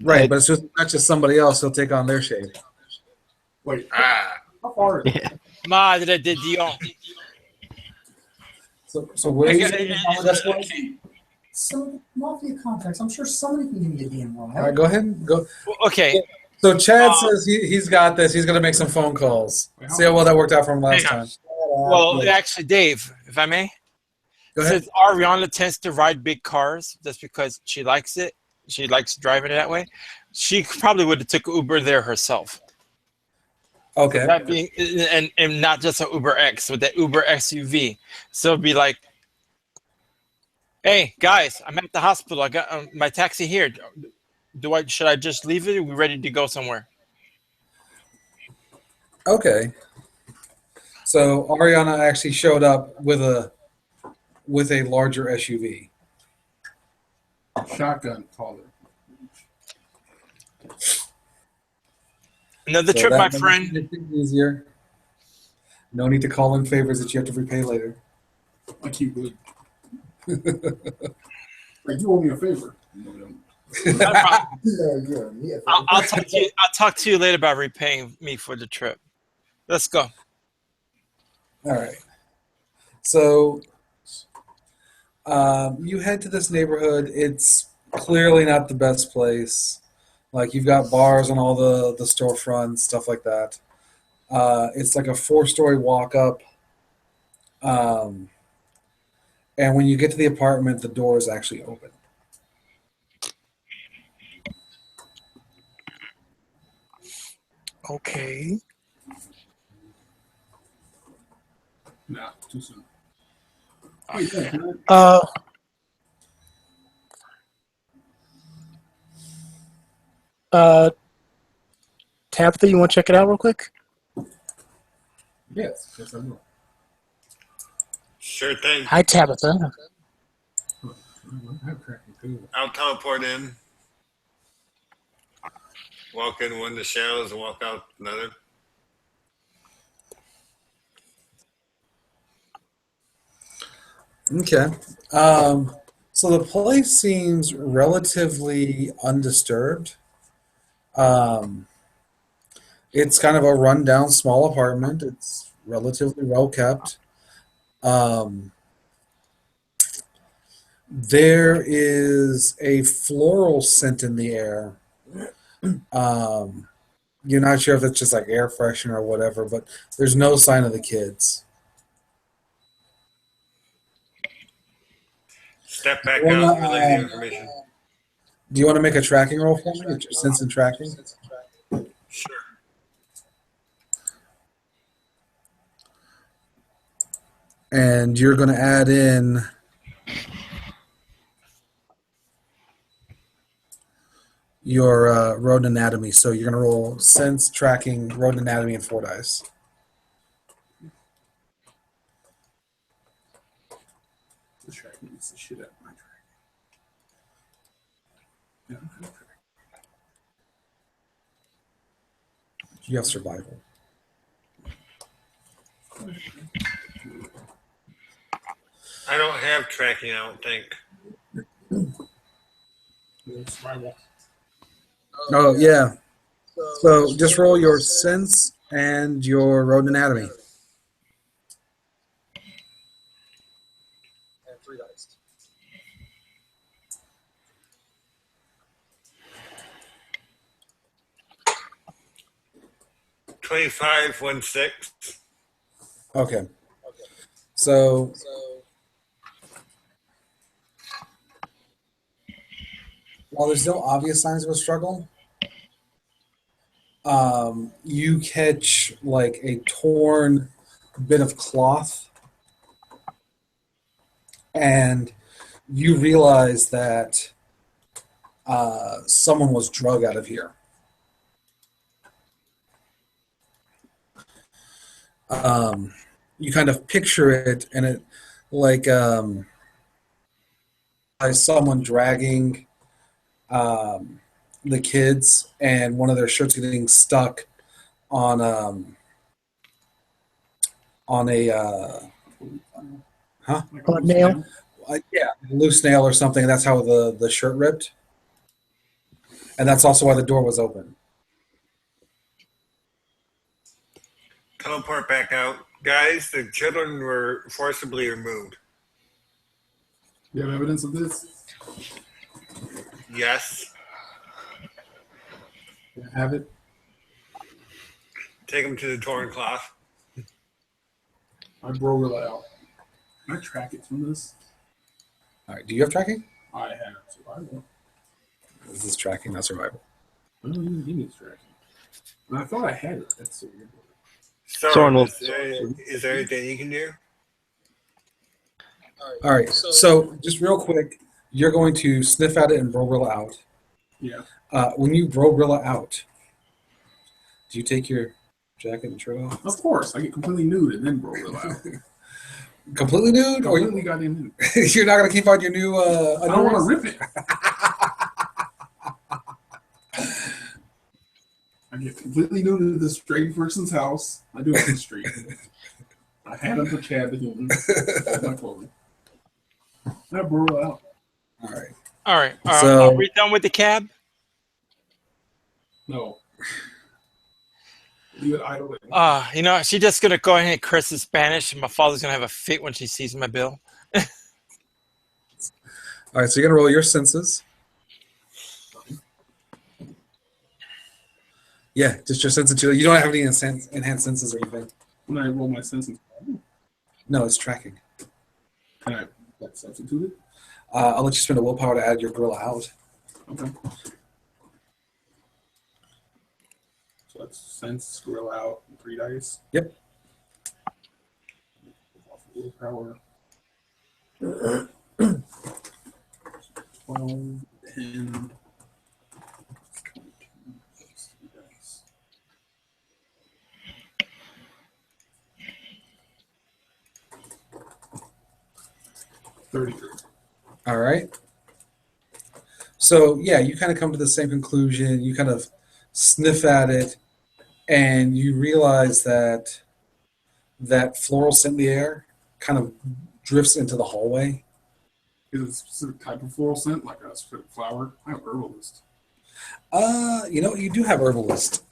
Right, but it's just not just somebody else. He'll take on their shape. Wait, Ah, how far is it? Madre de Dios. So what are you Okay, saying? How that's what? Some mafia contacts. I'm sure somebody can give me a DM All right, go ahead. Go. Okay. So Chad says he's got this. He's going to make some phone calls. See how well that worked out for him last Hang on. time. Well, actually, Dave, if I may, Go ahead. since Ariana tends to ride big cars, just because she likes it, she likes driving it that way. She probably would have took Uber there herself. Okay. That being, and not just an Uber X with that Uber SUV. So it'd be like, hey guys, I'm at the hospital. I got my taxi here. Should I just leave it? Are we ready to go somewhere? Okay. So Ariana actually showed up with a larger SUV. Shotgun taller. Another So trip, that my makes friend. it easier. No need to call in favors that you have to repay later. Like you would. Like you owe me a favor. Yeah. I'll talk to you. I'll talk to you later about repaying me for the trip. Let's go. All right. So you head to this neighborhood. It's clearly not the best place. Like you've got bars on all the storefronts, stuff like that. It's like a 4-story walk up. And when you get to the apartment, the door is actually open. Okay. Nah, too soon. Wait, yeah, can Tabitha, you want to check it out real quick? yes, I will. sure thing. Hi, Tabitha. I'm cracking too. I'll teleport in, walk in one of the shadows and walk out another. Okay. So the place seems relatively undisturbed. It's kind of a rundown small apartment. It's relatively well kept. There is a floral scent in the air. You're not sure if it's just like air freshener or whatever, but there's no sign of the kids. Step back Well, out and relay the information. Do you want to make a tracking roll for me? It's your sense and tracking. Sure. And you're going to add in your rodent anatomy. So you're going to roll sense, tracking, rodent anatomy, and 4 dice. This tracking beats the shit out of my track. Yeah, I'm gonna track. You have survival. I don't have tracking, I don't think. Survival. Oh, yeah. So just roll your sense and your rodent anatomy. And 3 dice. $25, 1 6. Okay. So while there's no obvious signs of a struggle, you catch like a torn bit of cloth, and you realize that someone was drug out of here. You kind of picture it, and it like by someone dragging the kids, and one of their shirts getting stuck on a On a Like nail? yeah, loose nail or something. And that's how the shirt ripped, and that's also why the door was open. Teleport back out. Guys, the children were forcibly removed. You have evidence of this? Yes. You have it? Take them to the torn cloth. I Brorilla out. Can I track it from this? All right, do you have tracking? I have survival. This is tracking, not survival. I don't even give me tracking. And I thought I had it. That's so weird. Soren will- Is there anything you can do? All right, so just real quick, you're going to sniff at it and Brorilla out. Yeah. When you Brorilla out, do you take your jacket and shirt off? Of course. I get completely nude and then Brorilla out. Completely nude, or Completely goddamn nude. you're not going to keep on your new I don't want to underwear? rip it. I get completely nude to this strange person's house. I do it in the street. I had him for Chad the human. That's my clothing. I Brorilla out. All right. All right. So- Are we done with the cab? No. Leave it idle. You know, she's just gonna go ahead and curse in Spanish, and my father's gonna have a fit when she sees my bill. All right, so you're going to roll your senses. Yeah, just your sensitivity. You don't have any enhanced senses or anything. When I roll my senses, No, it's tracking. can I like, substitute it? I'll let you spend a willpower to add your gorilla out. Okay. So that's sense, scroll out, 3 dice. Yep. Willpower. 12, 10. 33. All right. So yeah, you kind of come to the same conclusion. You kind of sniff at it, and you realize that that floral scent in the air kind of drifts into the hallway. Is it a specific type of floral scent, like a specific flower? I have herbalist. You know, you do have herbalist.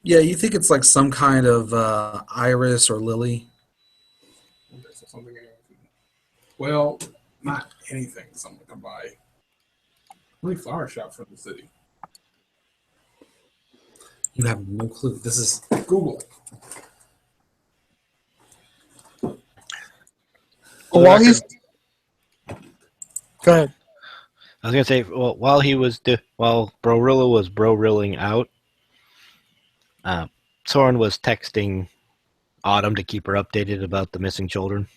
Yeah, you think it's like some kind of iris or lily. Okay, so something. Well, not anything someone can buy. Only flower shops in the city. You have no clue. This is Google. Well, while he's go ahead. I was gonna say, well, while Brorilla was Brorilling out, Soren was texting Autumn to keep her updated about the missing children.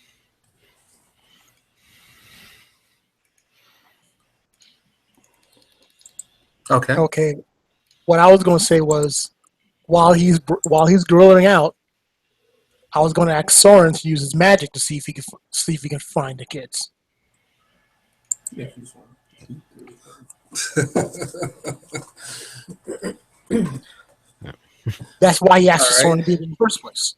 okay. Okay. What I was going to say was, while he's grilling out, I was going to ask Soren to use his magic to see if he can find the kids. Yeah, this one. That's why he asked All right. Soren to be there in the first place.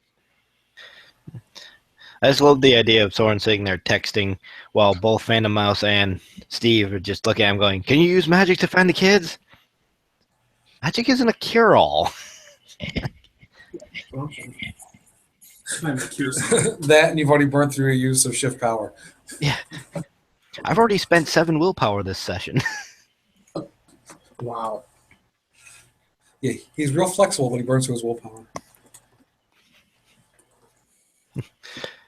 I just love the idea of Soren sitting there texting while both Phantom Mouse and Steve are just looking at him going, "Can you use magic to find the kids?" Magic isn't a cure-all. Time to cure something. That, and you've already burned through your use of shift power. I've already spent 7 willpower this session. Wow. Yeah, he's real flexible, but he burns through his willpower.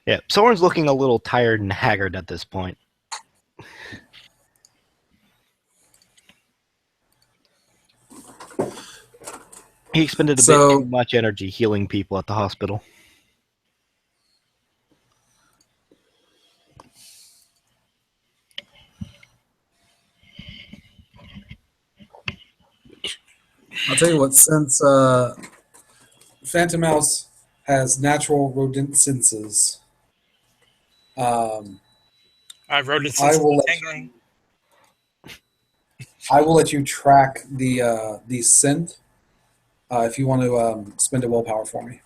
Yeah, Soren's looking a little tired and haggard at this point. He expended a bit too much energy healing people at the hospital. I'll tell you what, since Phantom Mouse has natural rodent senses, I wrote it I since will let- tingling. I will let you track the scent if you want to spend a willpower for me.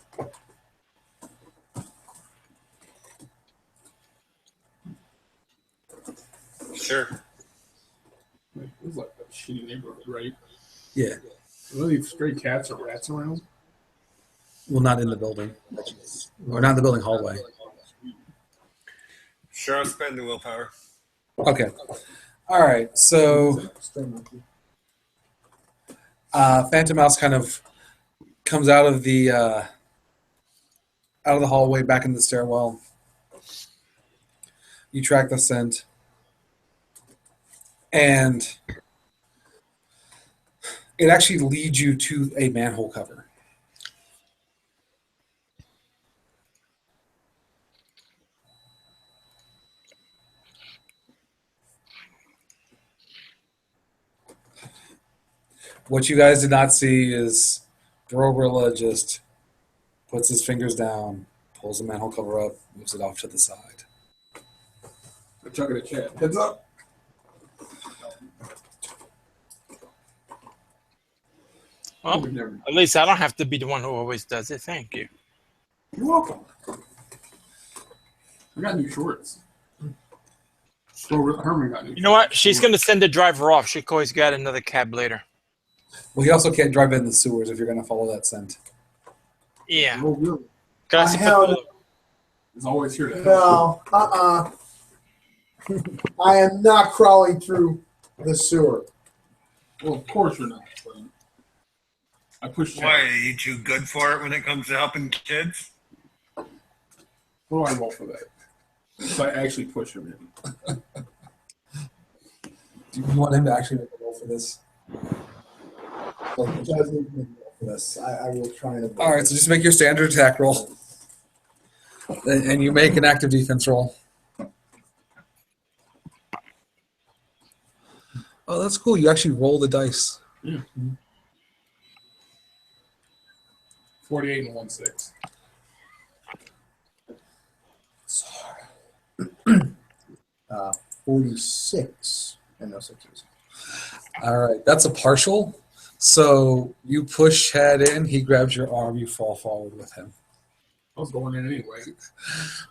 Sure. It was like a shitty neighborhood, right? Yeah. Are there stray cats or rats around? Well, not in the building. Or not in the building hallway. Sure, I'll spend the willpower. Okay. All right. So Phantom Mouse kind of comes out of the hallway back in the stairwell. You track the scent, and it actually leads you to a manhole cover. What you guys did not see is Gorilla just puts his fingers down, pulls the manhole cover up, moves it off to the side. I'm chucking a chat. Heads up. Well, We've never- at least I don't have to be the one who always does it. Thank you. You're welcome. I got new shorts. So Herman got new. You know what? She's going to send the driver off. She can always get another cab later. Well, he also can't drive in the sewers if you're going to follow that scent. Yeah. Oh, really? Can I see hell Papa- He's always here to help. No, I am not crawling through the sewer. Well, of course you're not. But I pushed chat. Why, are you too good for it when it comes to helping kids? What do I roll for that? So I actually push him in. Do you want him to actually make a roll for this? It doesn't make me roll for this. I will try and. All right, so just make your standard attack roll, and you make an active defense roll. Oh, that's cool. You actually roll the dice. 48 and 1/6. 46 and no sixes. All right, that's a partial. So you push head in, he grabs your arm, you fall forward with him. I was going in anyway.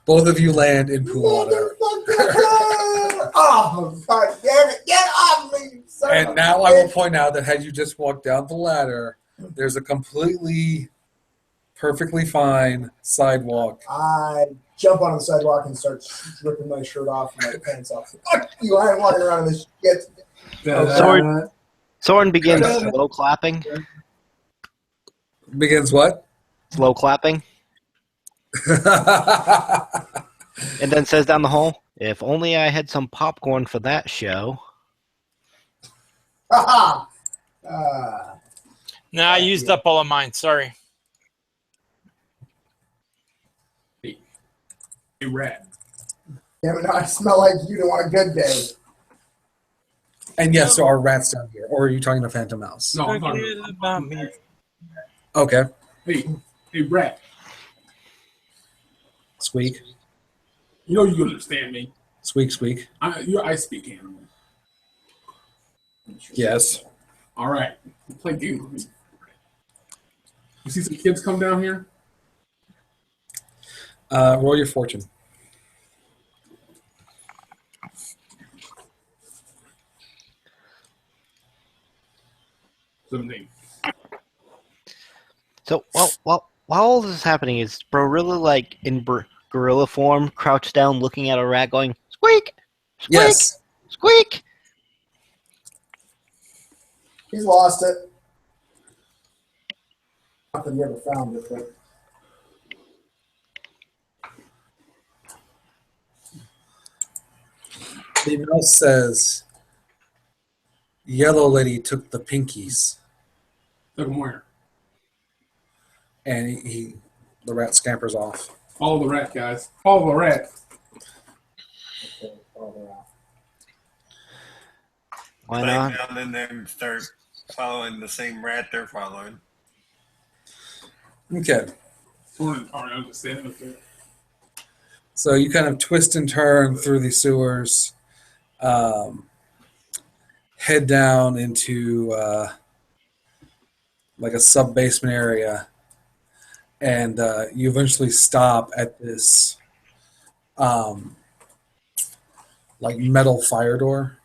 Both of you land in pool water. Oh, God damn it. Get off me. son of And a now I will bitch. point out that had you just walked down the ladder, there's a completely, perfectly fine sidewalk. I jump on the sidewalk and start ripping my shirt off and my pants off. Fuck you. I ain't walking around in this shit. Soren begins slow clapping. Begins what? Slow clapping. And then says down the hall, if only I had some popcorn for that show. Ha No, I used up all of mine. Sorry. A rat. Damn it, now I smell like you don't want a good day. And yes, there are rats down here. Or are you talking to Phantom Mouse? No, I'm talking Forget about me. Okay. hey, rat. Squeak. You know you understand me. Squeak, squeak. I speak animal. Yes. All right. Play games with me. You see some kids come down here? Roll your fortune. Something. So, well, while all this is happening, is Brorilla like in gorilla form, crouched down, looking at a rat, going squeak, squeak, Yes. squeak? He's lost it. Not that he ever found it, but The mouse says, "Yellow lady took the pinkies," Took him where? and the rat scampers off. Follow the rat, guys. Follow the rat. okay, farther out. Why Climb not? down in there and start following the same rat they're following. Okay, Soren and Ariana just standing up there. so you kind of twist and turn through the sewers, head down into like a sub basement area, and you eventually stop at this like metal fire door.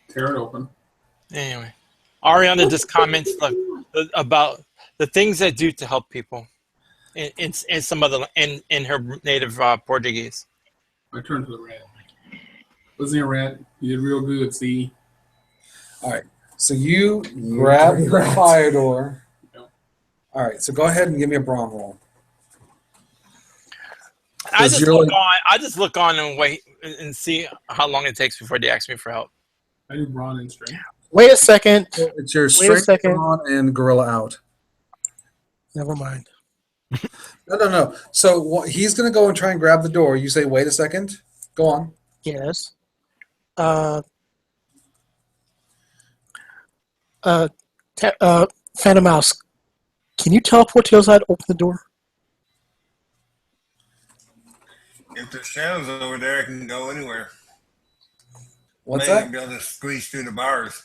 Tear it open. Anyway, Ariana just comments about the things I do to help people in some other in her native Portuguese. I turned to the rat. Listen here, rat. You did real good, see? All right, so you grab the Rat. fire door. Yep. All right, so go ahead and give me a brawn roll. I Does just your- look on. I just look on and wait and see how long it takes before they ask me for help. I do brawn and strength. Wait a second. It's your Wait a strength second. brawn and gorilla out. Never mind. No. So he's going to go and try and grab the door. You say, wait a second. Go on. Yes. Phantom Mouse, can you teleport to the other side? Open the door. If there's shadows over there, I can go anywhere. What's Maybe that? be able to squeeze through the bars.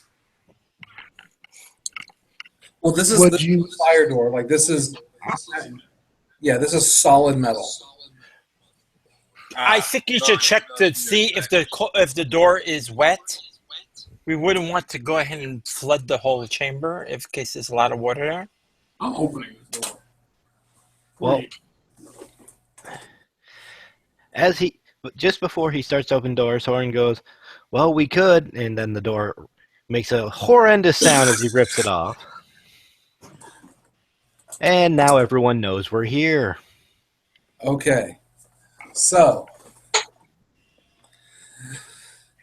Well, this is Would the you- fire door. Like this is, yeah, this is solid metal. I think you should check to see if the door is wet. We wouldn't want to go ahead and flood the whole chamber in case there's a lot of water there. I'm opening this door. Well, Wait. just before he starts to open doors, Soren goes, "Well, we could," and then the door makes a horrendous sound as he rips it off. And now everyone knows we're here. Okay. So,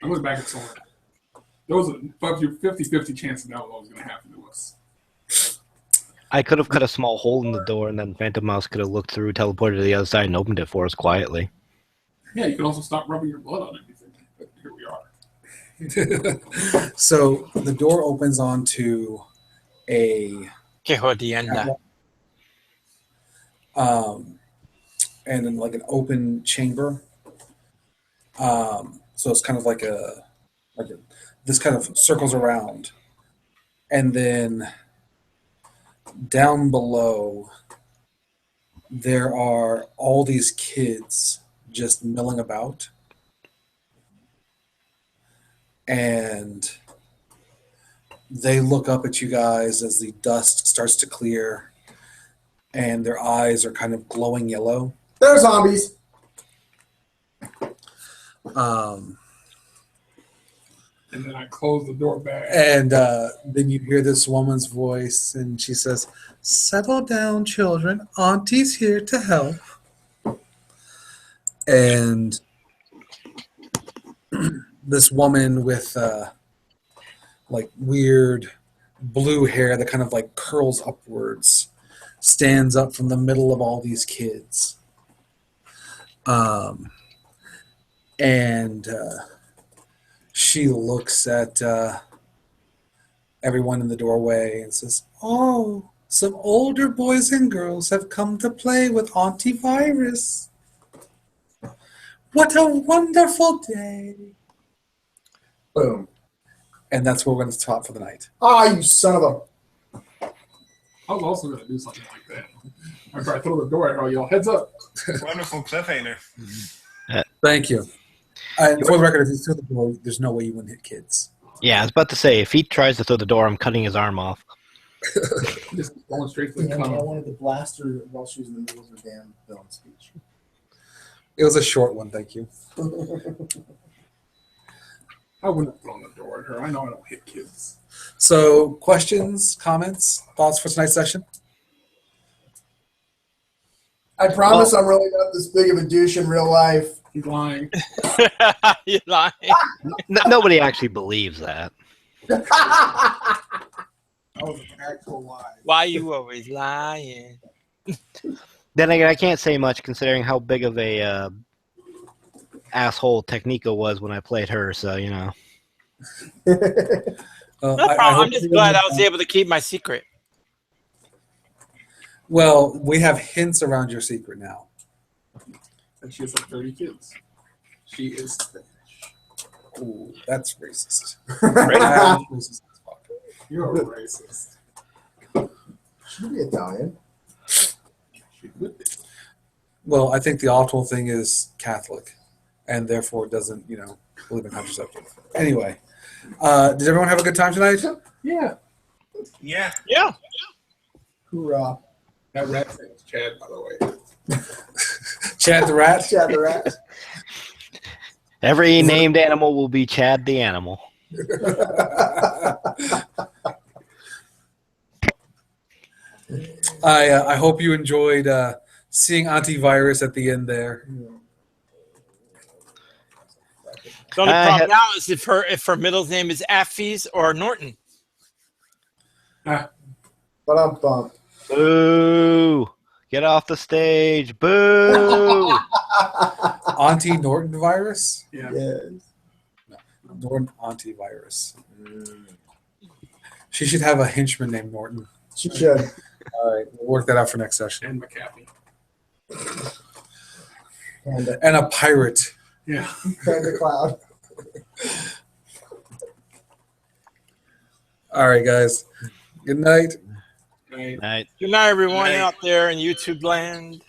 I look back at Soren. There was a 50-50 chance that was going to happen to us. I could have cut a small hole in the door, and then Phantom Mouse could have looked through, teleported to the other side, and opened it for us quietly. Yeah, you could also stop rubbing your blood on everything. But here we are. so the door opens onto a Que jodienda. and then like an open chamber. So it's kind of like this kind of circles around, and then down below there are all these kids just milling about, and they look up at you guys as the dust starts to clear, and their eyes are kind of glowing yellow. They're zombies. And then I closed the door back. And then you hear this woman's voice, and she says, "Settle down, children. Auntie's here to help." And this woman with like weird blue hair that kind of like curls upwards stands up from the middle of all these kids. And she looks at everyone in the doorway and says, "Oh, some older boys and girls have come to play with Auntie Virus. What a wonderful day." Boom. And that's where we're going to stop for the night. Ah, you son of a. I was also going to do something like that. After I throw the door at her, y'all heads up. Wonderful cliffhanger. Thank you. And for the record, if you throw the door, there's no way you wouldn't hit kids. Yeah, I was about to say, if he tries to throw the door, I'm cutting his arm off. Just going straight to the I comment. wanted to blast her while she was in the middle of her damn film speech. It was a short one, thank you. I wouldn't have thrown the door at her. I know I don't hit kids. So, questions, comments, thoughts for tonight's session? I promise I'm really not this big of a douche in real life. He's lying. You lying? Nobody actually believes that. That was an actual lie. Why you always lying? Then again, I can't say much considering how big of a asshole Technico was when I played her. So you know. No I problem. hope I'm just you- glad I was able to keep my secret. Well, we have hints around your secret now. And she has like 30 kids. She is Spanish. Ooh, that's racist. Right? Racist as fuck. You're a racist. Should be Italian. She would be. Well, I think the optimal thing is Catholic, and therefore doesn't, believe in contraceptive. Anyway, did everyone have a good time tonight? Yeah. Yeah. Yeah. Hoorah. That rat's name is Chad, by the way. Chad the Rat? Chad the Rat. Every named animal will be Chad the animal. I hope you enjoyed seeing Antivirus at the end there. The only I problem had- now is if her middle name is Affes or Norton. But I'm bummed. Boo! Get off the stage! Boo! Auntie Norton virus? Yeah. Yes. Norton Antivirus. She should have a henchman named Norton. She should. All right, we'll work that out for next session. And McAfee. And a pirate. Yeah. Panda Cloud. All right, guys. Good night. Right. Night. Good night, everyone Night. out there in YouTube land.